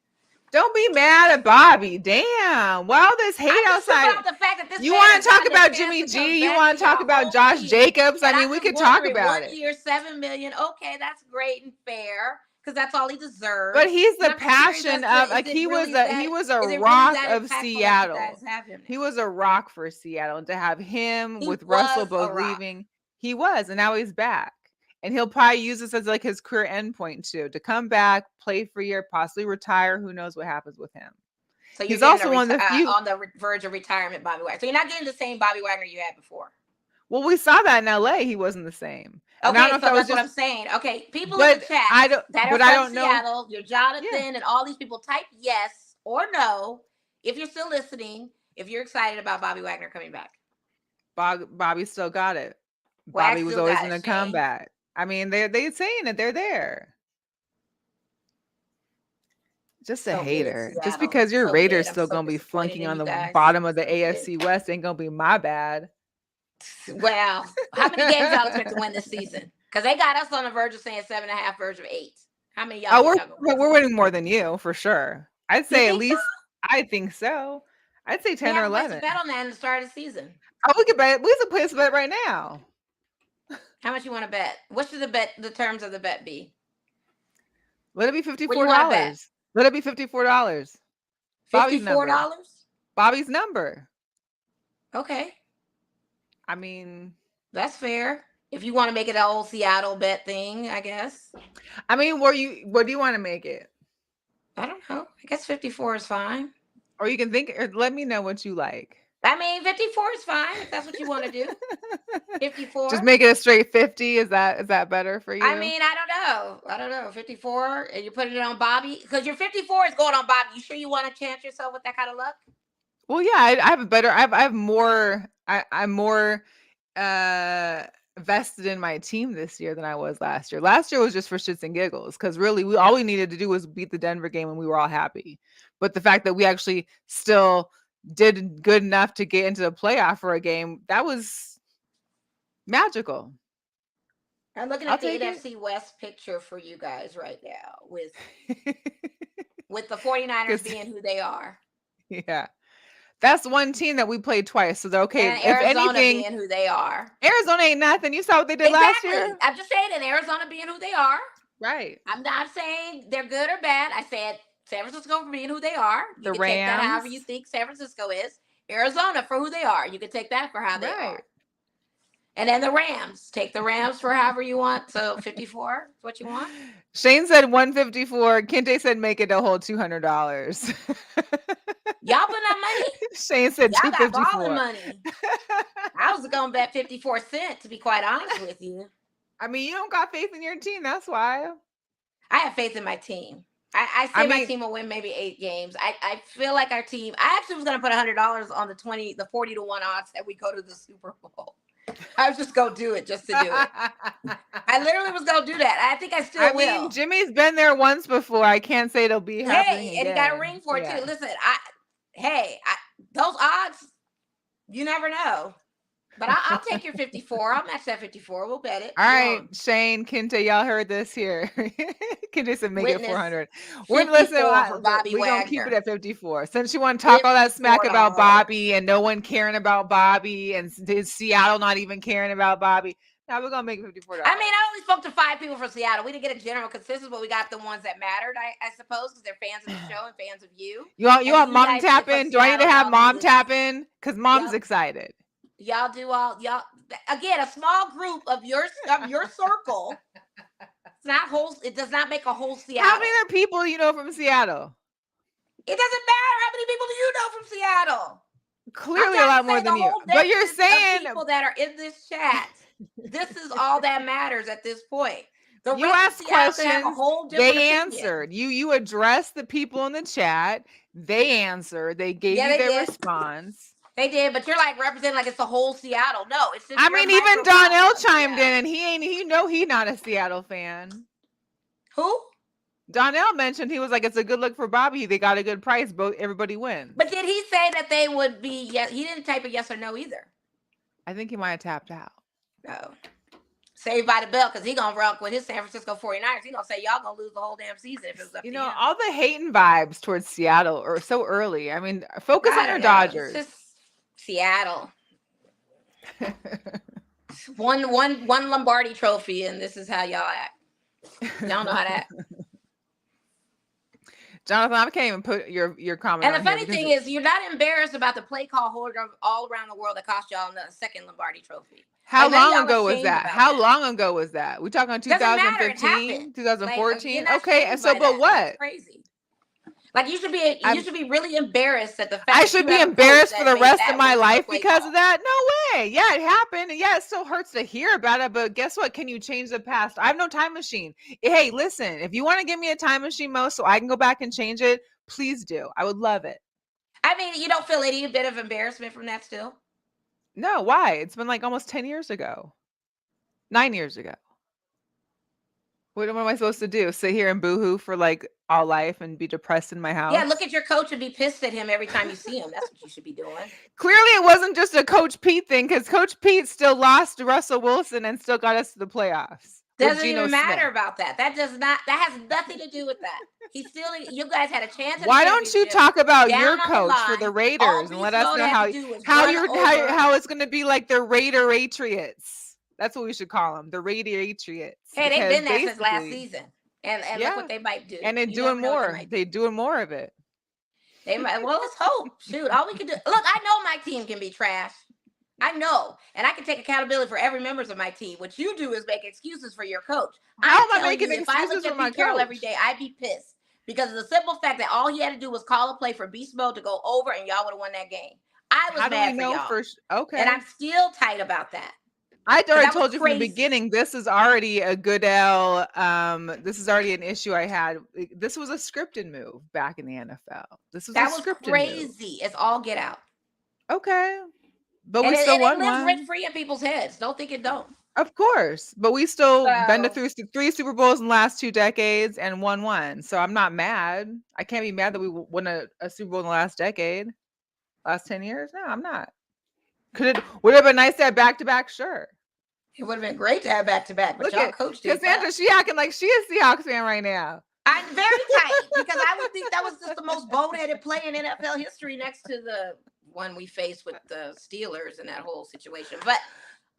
Don't be mad at Bobby. Damn. Wow, this hate outside. The fact that this you want to talk about Jimmy G? You want to talk about Josh Jacobs? I mean, we could talk about it. 1 year, $7 million. Okay, that's great and fair. because that's all he deserves. But he's the And I'm just curious passion as to, of like is it he was really a that- he was a is it really rock that of impactful that you Seattle. guys have him He now? was a rock for Seattle, and to have him He with Russell was a both rock. leaving, he was, and now he's back. And he'll probably use this as like his career endpoint too, to come back, play for a year, possibly retire. Who knows what happens with him? So He's you're also one of the few on the verge of retirement, Bobby Wagner. So you're not getting the same Bobby Wagner you had before. Well, we saw that in LA. He wasn't the same. And Okay, I don't know if so that was that's what just, I'm saying. Okay, people but in the chat I don't, that are but from I don't know. Seattle, your Jonathan Yeah. and all these people, type yes or no if you're still listening. If you're excited about Bobby Wagner coming back, Bobby still got it. Wag Bobby was still always got going it, to come Shane. back. I mean, they're saying it. They're there. Just a So good, hater. Just Seattle. because your So Raiders good. I'm still so gonna be disappointed flunking in on you the guys. bottom of the So AFC good. West ain't gonna be my bad. Well, how many games y'all expect to win this season? Because they got us on the verge of saying 7.5, verge of 8. How many y'all? Oh, think y'all gonna we're winning more than you for sure. I'd say at think least I think so. I'd say 10 or We have to place 11. a bet on that in the start of the season. Oh, we could place a bet right now. How much you want to bet? What should the terms of the bet be? Let it be What do you want to bet? $54. Let it be $54. Bobby's number. $54? Bobby's number. Okay, I mean, that's fair. If you want to make it an old Seattle bet thing, I guess. I mean, what do you want to make it? I don't know. I guess 54 is fine. Or you can think, or let me know what you like. I mean, 54 is fine if that's what you want to do. 54. Just make it a straight 50. Is that better for you? I mean, I don't know. 54, and you're putting it on Bobby because your 54 is going on Bobby. You sure you want to chance yourself with that kind of luck? Well, yeah, I have a better. I have more. I'm more vested in my team this year than I was last year. Last year was just for shits and giggles because really, all we needed to do was beat the Denver game, and we were all happy. But the fact that we actually still did good enough to get into the playoff for a game, that was magical. I'm looking at the NFC West picture for you guys right now with the 49ers being who they are. Yeah. That's one team that we played twice. So they're okay. And if Arizona anything, being who they are. Arizona ain't nothing. You saw what they did last year? I'm just saying, and Arizona being who they are. Right. I'm not saying they're good or bad. I said San Francisco for being who they are. You can Rams. take that however you think San Francisco is. Arizona for who they are. You can take that for how they are. And then the Rams. Take the Rams for however you want. So 54 is what you want? Shane said 154. Kente said make it a whole $200. Y'all putting up money? Shane said y'all 254. got balling money. I was going to bet 54 cents, to be quite honest with you. I mean, you don't got faith in your team. That's why. I have faith in my team. I say my team will win maybe 8 games. I feel like our team. I actually was going to put $100 on the 40 to 1 odds that we go to the Super Bowl. I was just going to do it just to do it. I literally was going to do that. I think I still will. I mean, Jimmy's been there once before. I can't say it'll be happening and he got a ring for it too. Listen, those odds, you never know. But I'll take your 54. I'll match that 54. We'll bet it. All right, Shane, Kente, y'all heard this here. Kente said make it 400. We're gonna keep it at 54. Since you want to talk all that smack about Bobby and no one caring about Bobby and Seattle not even caring about Bobby, now we're gonna make it $54. I mean, I only spoke to 5 people from Seattle. We didn't get a general consensus, but we got the ones that mattered, I suppose, because they're fans of the show and fans of you. You want mom tap in? Do I need to have mom tap in? Because mom's excited. Y'all do y'all again, a small group of your circle. It's not whole. It does not make a whole Seattle. How many other people you know from Seattle? It doesn't matter how many people do you know from Seattle. Clearly a lot more than you. But you're saying people that are in this chat. This is all that matters at this point. You asked questions. They answered. You addressed the people in the chat. They answered. They gave you their response. They did, but you're like representing like it's the whole Seattle. No, it's just. I mean, even Donnell chimed in, and he's not a Seattle fan. Who? Donnell mentioned he was like, it's a good look for Bobby. They got a good price. Everybody wins. But did he say that they would be? Yes, he didn't type a yes or no either. I think he might have tapped out. No. Saved by the bell, because he gonna rock with his San Francisco 49ers. He gonna say y'all gonna lose the whole damn season if it was up to him. All the hating vibes towards Seattle are so early. I mean, focus on your Dodgers. It's just Seattle. one Lombardi trophy, and this is how y'all act. Y'all know how to act. Jonathan, I can't even put your comment And on the here. funny thing is, you're not embarrassed about the play call holder all around the world that cost y'all the second Lombardi trophy. How Like, none of long y'all ago was ashamed that? about How that. long ago was that? We talking on Doesn't matter. It happened. 2015, 2014? You're not Okay, shamed so by but that. what? That's crazy. Like, you should be really embarrassed at the fact I that should you be have a coach embarrassed for that the made rest that of my one life play because call. of that? No way. Yeah, it happened. And yeah, it still hurts to hear about it, but guess what? Can you change the past? I have no time machine. Hey, listen, if you want to give me a time machine, Mo, so I can go back and change it, please do. I would love it. I mean, you don't feel any bit of embarrassment from that still? No, why? It's been like almost 10 years ago. 9 years ago. What am I supposed to do? Sit here and boohoo for like all life and be depressed in my house? Yeah, look at your coach and be pissed at him every time you see him. That's what you should be doing. Clearly, it wasn't just a Coach Pete thing because Coach Pete still lost to Russell Wilson and still got us to the playoffs. Doesn't even matter about that. That has nothing to do with that. You guys had a chance. Why don't you talk about your coach for the Raiders and let us know how it's going to be like the Raider-atriots. That's what we should call them, the Raider-atriots. Hey, they've been that since last season, and look what they might do. And they're doing more. They're doing more of it. They might. Well, let's hope. Shoot, all we can do. Look, I know my team can be trash. I know, and I can take accountability for every members of my team. What you do is make excuses for your coach. How am I making excuses if I looked at Pete Carroll every day, I'd be pissed because of the simple fact that all he had to do was call a play for beast mode to go over, and y'all would have won that game. I was mad for y'all. Okay, and I'm still tight about that. I already told you from the beginning, this is already a Goodell. This is already an issue I had. This was a scripted move back in the NFL. That was crazy. It's all get out. Okay. But we still won one. It lives rent free in people's heads. Don't think it don't. Of course. But we still been through 3 Super Bowls in the last 2 decades and won one. So I'm not mad. I can't be mad that we won a Super Bowl in the last decade. Last 10 years? No, I'm not. Would it have been nice to have back-to-back? Sure. It would have been great to have back-to-back, but y'all coached it. Cassandra, she acting like she is Seahawks fan right now. I'm very tight because I would think that was just the most boneheaded play in NFL history next to the one we faced with the Steelers and that whole situation. But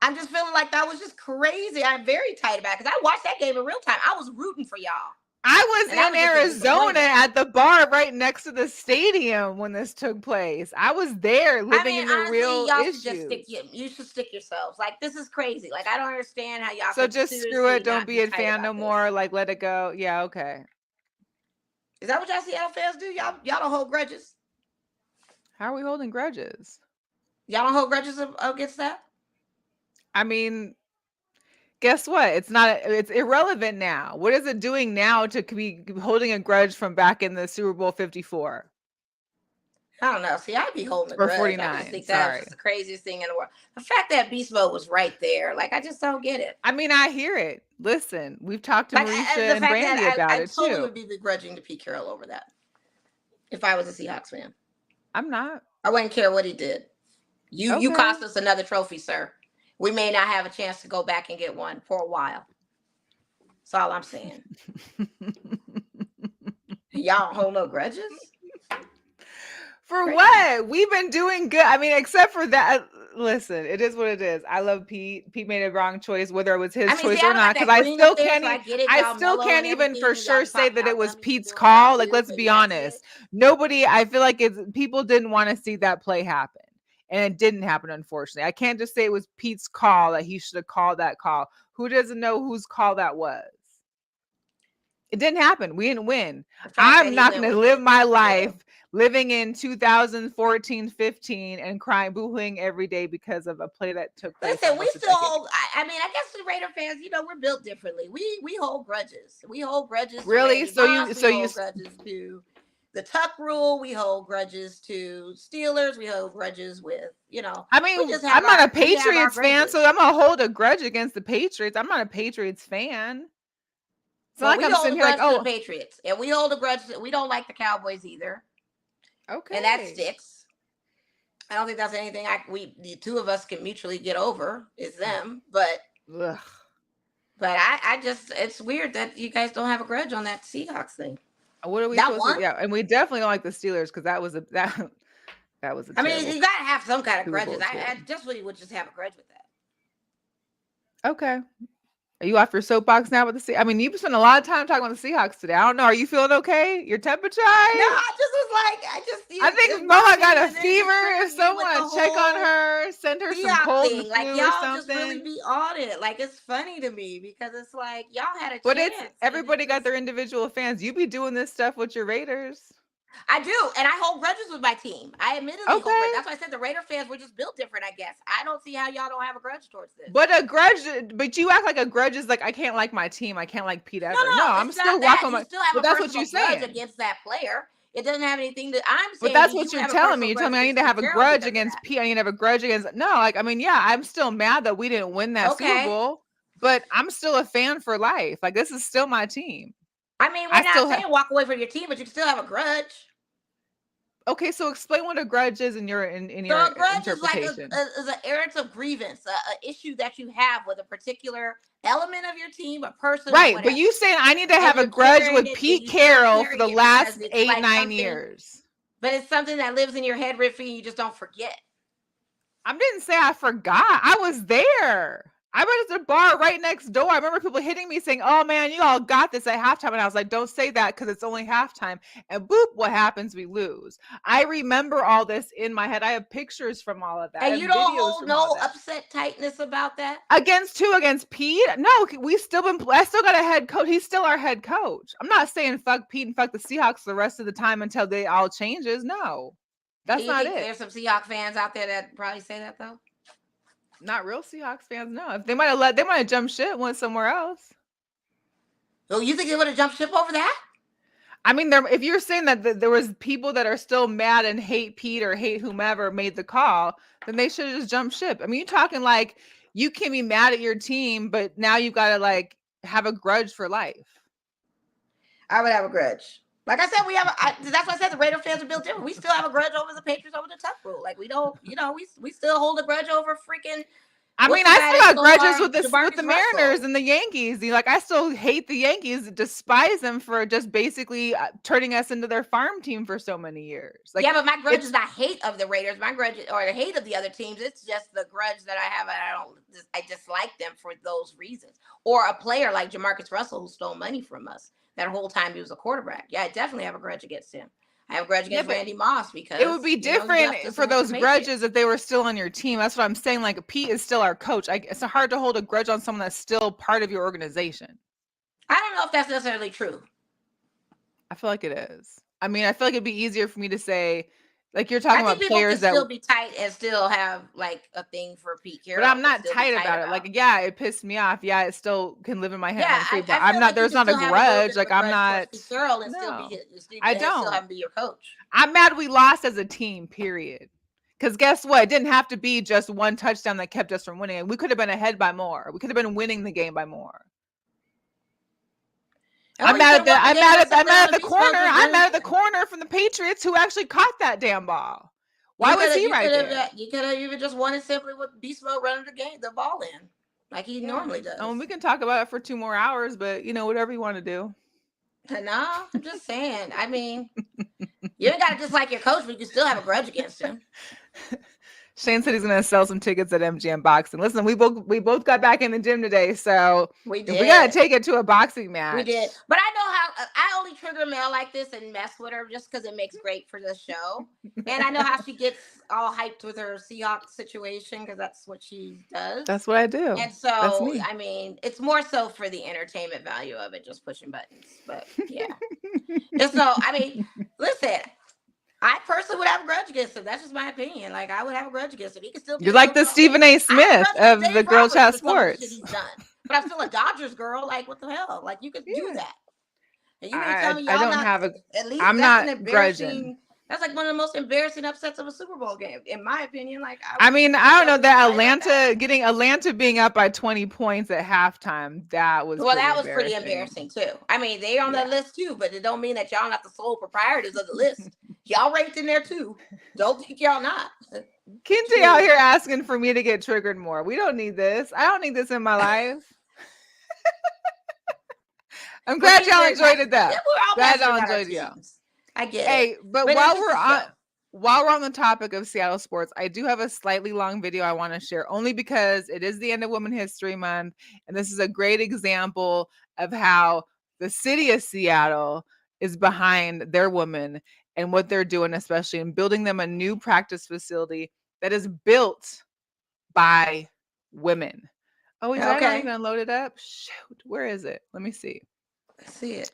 I'm just feeling like that was just crazy. I'm very tight about it because I watched that game in real time. I was rooting for y'all. I was in Arizona at the bar right next to the stadium when this took place. I was there living in the real issue. You should stick yourselves. Like, this is crazy. Like, I don't understand how y'all. So just screw it. Don't be a fan no more. Like, let it go. Yeah, okay. Is that what y'all Seattle fans do? Y'all don't hold grudges. How are we holding grudges? Y'all don't hold grudges against that? I mean, guess what? It's irrelevant now. What is it doing now to be holding a grudge from back in the Super Bowl 54? I don't know. See, I'd be holding a grudge. 49. I just think that's the craziest thing in the world. The fact that Beast Mode was right there, like, I just don't get it. I mean, I hear it. Listen, we've talked to Marisha and Brandy about it too. I totally would be begrudging to Pete Carroll over that if I was a Seahawks fan. I'm not. I wouldn't care what he did. You cost us another trophy, sir. We may not have a chance to go back and get one for a while. That's all I'm saying. Y'all don't hold no grudges? For what? We've been doing good. I mean, except for that. Listen, it is what it is. I love Pete. Pete made a wrong choice, whether it was his choice or not. Because I still can't even for sure say that it was Pete's call. Like, let's be honest. I feel like people didn't want to see that play happen. And it didn't happen, unfortunately. I can't just say it was Pete's call, that he should have called that call. Who doesn't know whose call that was? It didn't happen. We didn't win. I'm not going to live my life living in 2014-15 and crying, boohooing every day because of a play that took place. Listen, we still hold. I mean, I guess the Raider fans, we're built differently. We hold grudges. We hold grudges. Really? So you hold grudges to the Tuck rule. We hold grudges to Steelers. We hold grudges with, I mean, I'm not a Patriots fan, so I'm gonna hold a grudge against the Patriots. I'm not a Patriots fan. It's not like I'm sitting here like, the Patriots, and we hold a grudge. We don't like the Cowboys either. Okay, and that sticks. I don't think that's anything the two of us can mutually get over. Is them, but I just, it's weird that you guys don't have a grudge on that Seahawks thing. What are we supposed to? Yeah, and we definitely don't like the Steelers because that was a. I mean, you gotta have some kind of grudges. I definitely would just have a grudge with that. Okay. Are you off your soapbox now with the Seahawks? I mean, you've spent a lot of time talking about the Seahawks today. I don't know. Are you feeling okay? Your temperature? No, I just was like, I think Moa got a fever. If someone check on her, send her some cold and like flu y'all or something. just really be on it. Like it's funny to me because it's like y'all had a But chance. it's everybody got their individual fans. You be doing this stuff with your Raiders. I do, and I hold grudges with my team. I admittedly hold grudges. That's why I said the Raider fans were just built different, I guess. I don't see how y'all don't have a grudge towards this. But you act like a grudge is like, I can't like my team. I can't like Pete ever. No, I'm still walking my. Still have but a that's what you're grudge saying against that player. It doesn't have anything to. I'm saying. But that's what you're telling me. You're telling me I need to have a grudge against Pete. I need to have a grudge against. No, like, I mean, yeah, I'm still mad that we didn't win that Super Bowl, but I'm still a fan for life. Like, this is still my team. I mean, we're not saying walk away from your team, but you can still have a grudge. Okay, so explain what a grudge is in your interpretation. A grudge is like is an irritable grievance, an issue that you have with a particular element of your team, a person. Right, but you saying I need to have a grudge with Pete Carroll for the last 8-9 years. But it's something that lives in your head, Riffy, and you just don't forget. I didn't say I forgot. I was there. I was at the bar right next door. I remember people hitting me saying, "Oh man, you all got this at halftime." And I was like, "Don't say that because it's only halftime." And boop, what happens? We lose. I remember all this in my head. I have pictures from all of that. And you don't hold no upset tightness about that? Against who? Against Pete? No, we still been. I still got a head coach. He's still our head coach. I'm not saying fuck Pete and fuck the Seahawks the rest of the time until they all changes. No, that's not it. There's some Seahawks fans out there that probably say that though. Not real Seahawks fans, no. If they might have jumped ship, went somewhere else. Oh, you think they would have jumped ship over that? I mean, if you're saying that there was people that are still mad and hate Pete or hate whomever made the call, then they should have just jumped ship. I mean, you're talking like you can be mad at your team, but now you've got to like have a grudge for life. I would have a grudge. Like I said, that's why I said the Raider fans are built different. We still have a grudge over the Patriots over the Tuck rule. Like we don't, we still hold a grudge over freaking. I mean, I still got grudges with the Mariners and the Yankees. Like I still hate the Yankees, despise them for just basically turning us into their farm team for so many years. Like, yeah, but my grudge is not hate of the Raiders. My grudge or the hate of the other teams. It's just the grudge that I have. I dislike them for those reasons. Or a player like Jamarcus Russell who stole money from us that whole time he was a quarterback. Yeah, I definitely have a grudge against him. I have a grudge against Randy Moss because it would be different for those grudges if they were still on your team. That's what I'm saying. Like Pete is still our coach. It's hard to hold a grudge on someone that's still part of your organization. I don't know if that's necessarily true. I feel like it is. I mean, I feel like it'd be easier for me to say, like you're talking about players that still be tight and still have like a thing for Pete Carroll. But I'm not tight about it. Like, yeah, it pissed me off. Yeah, it still can live in my head. Yeah, but I'm not. Like there's not a grudge. Like I'm not. Pete Carroll and still be your coach. I'm mad we lost as a team. Period. Because guess what? It didn't have to be just one touchdown that kept us from winning. We could have been ahead by more. We could have been winning the game by more. I'm mad at the corner. I'm mad at the corner from the Patriots who actually caught that damn ball. Why was he right there? You could have even just won it simply with Beast Mode running the ball in, like he normally does. We can talk about it for 2 more hours, but whatever you want to do. No, I'm just saying. I mean, you ain't got to dislike your coach, but you can still have a grudge against him. Shane said he's going to sell some tickets at MGM Boxing. Listen, we both got back in the gym today, so we got to take it to a boxing match. We did. But I know how I only trigger Mel like this and mess with her just because it makes great for the show. And I know how she gets all hyped with her Seahawks situation because that's what she does. That's what I do. And so, I mean, it's more so for the entertainment value of it, just pushing buttons. But yeah. Just so, I mean, listen. I personally would have a grudge against him. That's just my opinion. Like I would have a grudge against him. He could still. You're like the Stephen A. Smith of the Girlchatsports. He's done, but I'm still a Dodgers girl. Like what the hell? Like you could do that. And you tell me I'm not grudging. That's like one of the most embarrassing upsets of a Super Bowl game, in my opinion. Like I don't know that Atlanta being up by 20 points at halftime. That was pretty embarrassing too. I mean, they're on that list too, but it don't mean that y'all not the sole proprietors of the list. Y'all ranked in there too. Don't think y'all not. Kinte out here asking for me to get triggered more. We don't need this. I don't need this in my life. I'm glad y'all enjoyed it though. Glad y'all enjoyed it. I get it. Hey, but while we're on, while we're on the topic of Seattle sports, I do have a slightly long video I want to share, only because it is the end of Women's History Month, and this is a great example of how the city of Seattle is behind their women and what they're doing, especially in building them a new practice facility that is built by women. Oh, is that not even loaded up? Shoot, where is it? Let me see. Let's see it.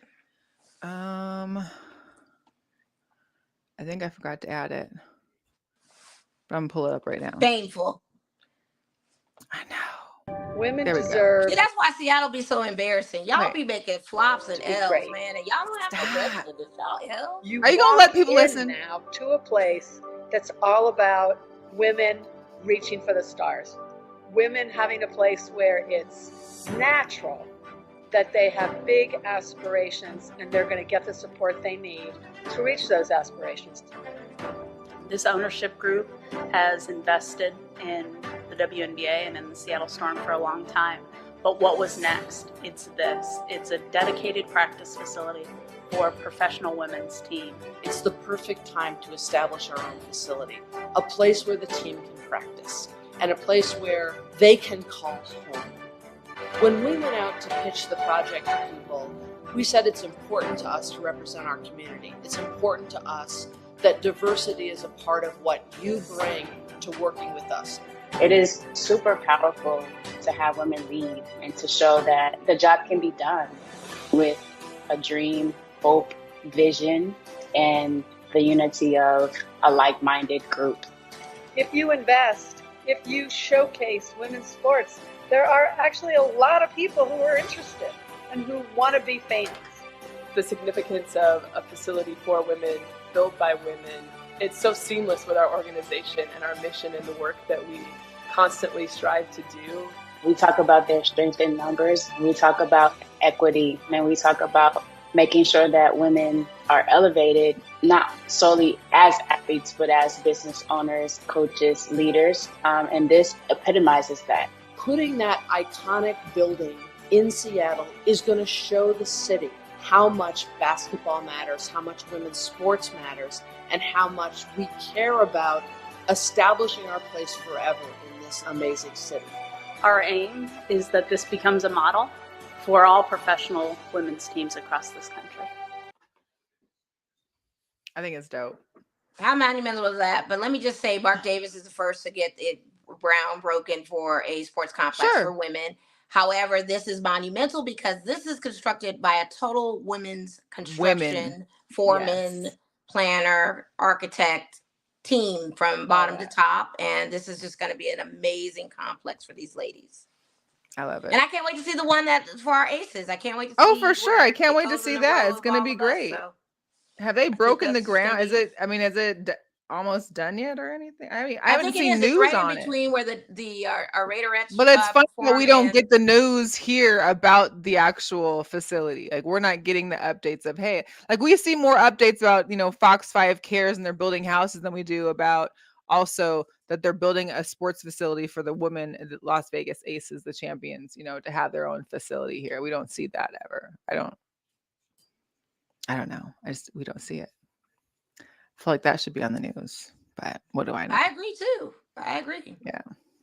I think I forgot to add it. But I'm gonna pull it up right now. Painful. I know. Women deserve. See, that's why Seattle be so embarrassing. Y'all be making flops and L's, man, and y'all don't have no president. Y'all Are you gonna let people listen now to a place that's all about women reaching for the stars? Women having a place where it's natural that they have big aspirations and they're going to get the support they need to reach those aspirations. This ownership group has invested in the WNBA and in the Seattle Storm for a long time. But what was next? It's this. It's a dedicated practice facility for a professional women's team. It's the perfect time to establish our own facility, a place where the team can practice, and a place where they can call home. When we went out to pitch the project to people, we said it's important to us to represent our community. It's important to us that diversity is a part of what you bring to working with us. It is super powerful to have women lead and to show that the job can be done with a dream, hope, vision, and the unity of a like-minded group. If you invest, if you showcase women's sports, there are actually a lot of people who are interested and who want to be famous. The significance of a facility for women, built by women, it's so seamless with our organization and our mission and the work that we constantly strive to do. We talk about their strength in numbers, we talk about equity, and we talk about making sure that women are elevated, not solely as athletes, but as business owners, coaches, leaders, and this epitomizes that. Putting that iconic building in Seattle is going to show the city how much basketball matters, how much women's sports matters, and how much we care about establishing our place forever in this amazing city. Our aim is that this becomes a model for all professional women's teams across this country. I think it's dope. How monumental was that? But let me just say, Mark Davis is the first to get it groundbroken for a sports complex for women. However, this is monumental because this is constructed by a total women's construction, foreman, planner, architect team from bottom to top. And this is just going to be an amazing complex for these ladies. I love it. And I can't wait to see the one that for our aces. I can't wait to see. Oh, for sure. I can't wait to see that. It's going to be great. Have they broken the ground? Is it almost done yet or anything? I mean, I haven't seen news right on in between where the Raiderettes. But it's funny that we don't get the news here about the actual facility. Like, we're not getting the updates of, hey, like we see more updates about, Fox 5 cares and they're building houses than we do about also that they're building a sports facility for the women, the Las Vegas Aces, the champions, to have their own facility here. We don't see that ever. I don't know. We don't see it. I feel like that should be on the news, but what do I know? I agree too. I agree. Yeah,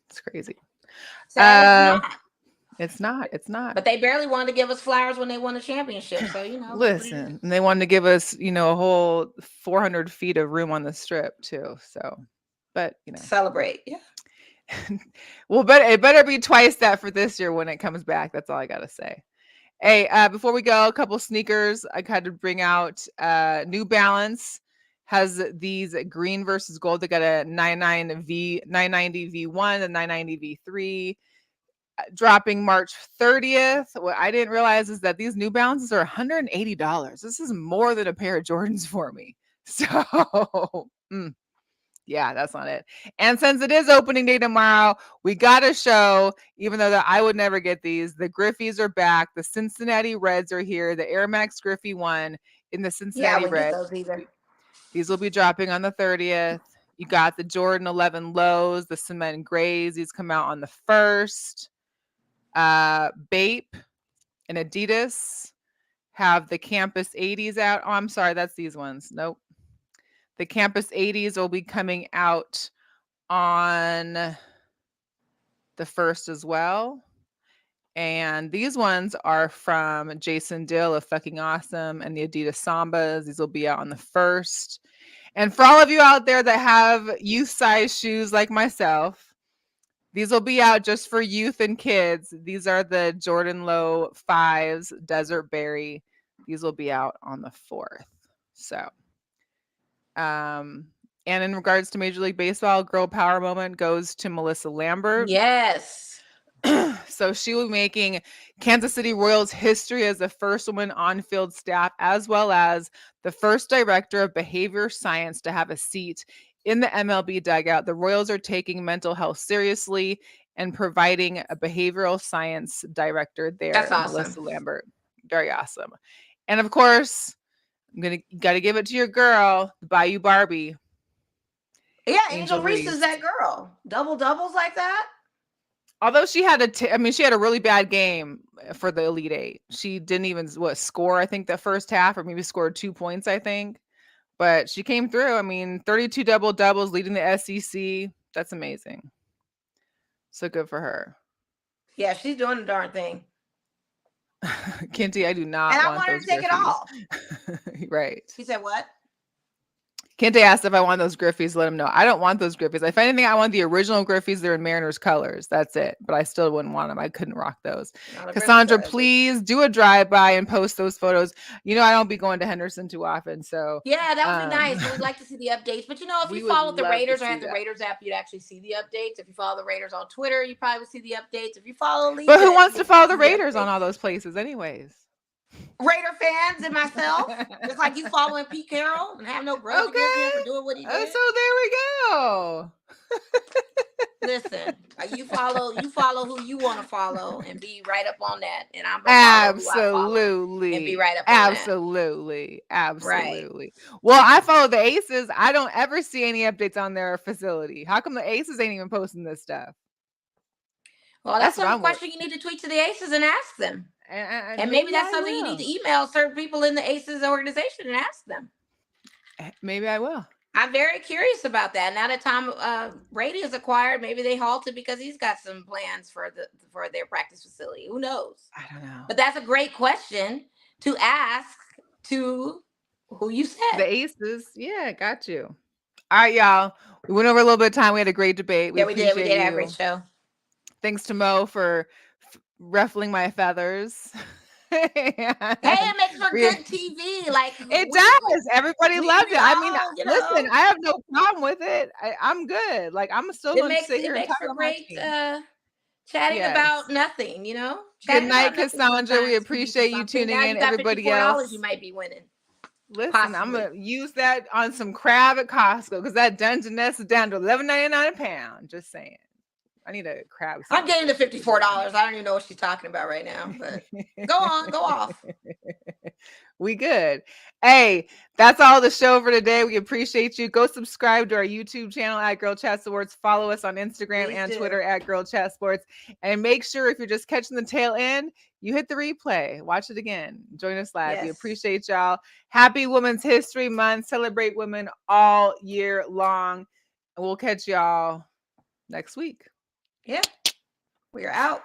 it's crazy. So it's not. But they barely wanted to give us flowers when they won the championship. So listen, and they wanted to give us, a whole 400 feet of room on the strip too. So, but celebrate. Yeah. Well, it better be twice that for this year when it comes back. That's all I gotta say. Hey, before we go, a couple sneakers I had to bring out. New Balance has these green versus gold. They got a 990 V1 and 990 V3 dropping March 30th. What I didn't realize is that these New Balances are $180. This is more than a pair of Jordans for me. So, yeah, that's not it. And since it is opening day tomorrow, we got to show, even though I would never get these, the Griffies are back. The Cincinnati Reds are here. The Air Max Griffey 1 in the Cincinnati Reds. Those either. These will be dropping on the 30th. You got the Jordan 11 lows, the cement grays. These come out on the 1st. Bape and Adidas have the Campus 80s out. Oh, I'm sorry. That's these ones. Nope. The Campus 80s will be coming out on the 1st as well. And these ones are from Jason Dill of Fucking Awesome and the Adidas Sambas. These will be out on the 1st. And for all of you out there that have youth size shoes like myself, these will be out just for youth and kids. These are the Jordan Low 5s Desert Berry. These will be out on the 4th. So, and in regards to Major League Baseball, girl power moment goes to Melissa Lambert. Yes. So she will be making Kansas City Royals history as the first woman on-field staff, as well as the first director of behavior science to have a seat in the MLB dugout. The Royals are taking mental health seriously and providing a behavioral science director there. That's awesome. Melissa Lambert. Very awesome. And of course, gotta give it to your girl, Bayou Barbie. Yeah, Angel Reese is that girl. Double doubles like that. Although she had she had a really bad game for the Elite Eight. She didn't even score, I think, the first half, or maybe scored 2 points, I think. But she came through. 32 double doubles, leading the SEC. That's amazing. So good for her. Yeah, she's doing the darn thing. Kinty, I do not. And I want her to take it all. Right. She said what? Kente asked if I want those Griffies. Let him know. I don't want those Griffies. If anything, I want the original Griffies. They're in Mariners colors. That's it. But I still wouldn't want them. I couldn't rock those. Cassandra, please do a drive-by and post those photos. I don't be going to Henderson too often. So yeah, that would be nice. We'd like to see the updates. But if you follow the Raiders or have the Raiders app, you'd actually see the updates. If you follow the Raiders on Twitter, you probably would see the updates. If you follow Lisa, but who wants to follow the Raiders on all those places anyways? Raider fans and myself, just like you following Pete Carroll and have no grudge against him for doing what he did. So there we go. Listen, you follow who you want to follow and be right up on that, and I'm gonna absolutely and be right up on absolutely. Right. Well, I follow the Aces. I don't ever see any updates on their facility. How come the Aces ain't even posting this stuff? Well, that's one question you need to tweet to the Aces and ask them. And maybe that's something you need to email certain people in the Aces organization and ask them. Maybe I will. I'm very curious about that. Now that Tom Brady is acquired, maybe they halted because he's got some plans for their practice facility. Who knows? I don't know. But that's a great question to ask to who you said. The Aces. Yeah, got you. All right, y'all. We went over a little bit of time. We had a great debate. We did. We did have a great show. Thanks to Mo for ruffling my feathers. Hey, it makes for good TV. Like it does. Everybody loved it. Listen, I have no problem with it. I'm good. Like I'm still going to sit here and talk about great chatting about nothing. Good night, Cassandra. We appreciate you tuning in. Everybody else, you might be winning. Listen, possibly. I'm gonna use that on some crab at Costco because that Dungeness is down to $11.99 a pound. Just saying. I need a crab. I'm getting to $54. I don't even know what she's talking about right now, but go off. We good. Hey, that's all the show for today. We appreciate you. Go subscribe to our YouTube channel at Girlchatsports. Follow us on Instagram and Twitter at Girlchatsports. And make sure if you're just catching the tail end, you hit the replay. Watch it again. Join us live. Yes. We appreciate y'all. Happy Women's History Month. Celebrate women all year long. And we'll catch y'all next week. Yeah, we are out.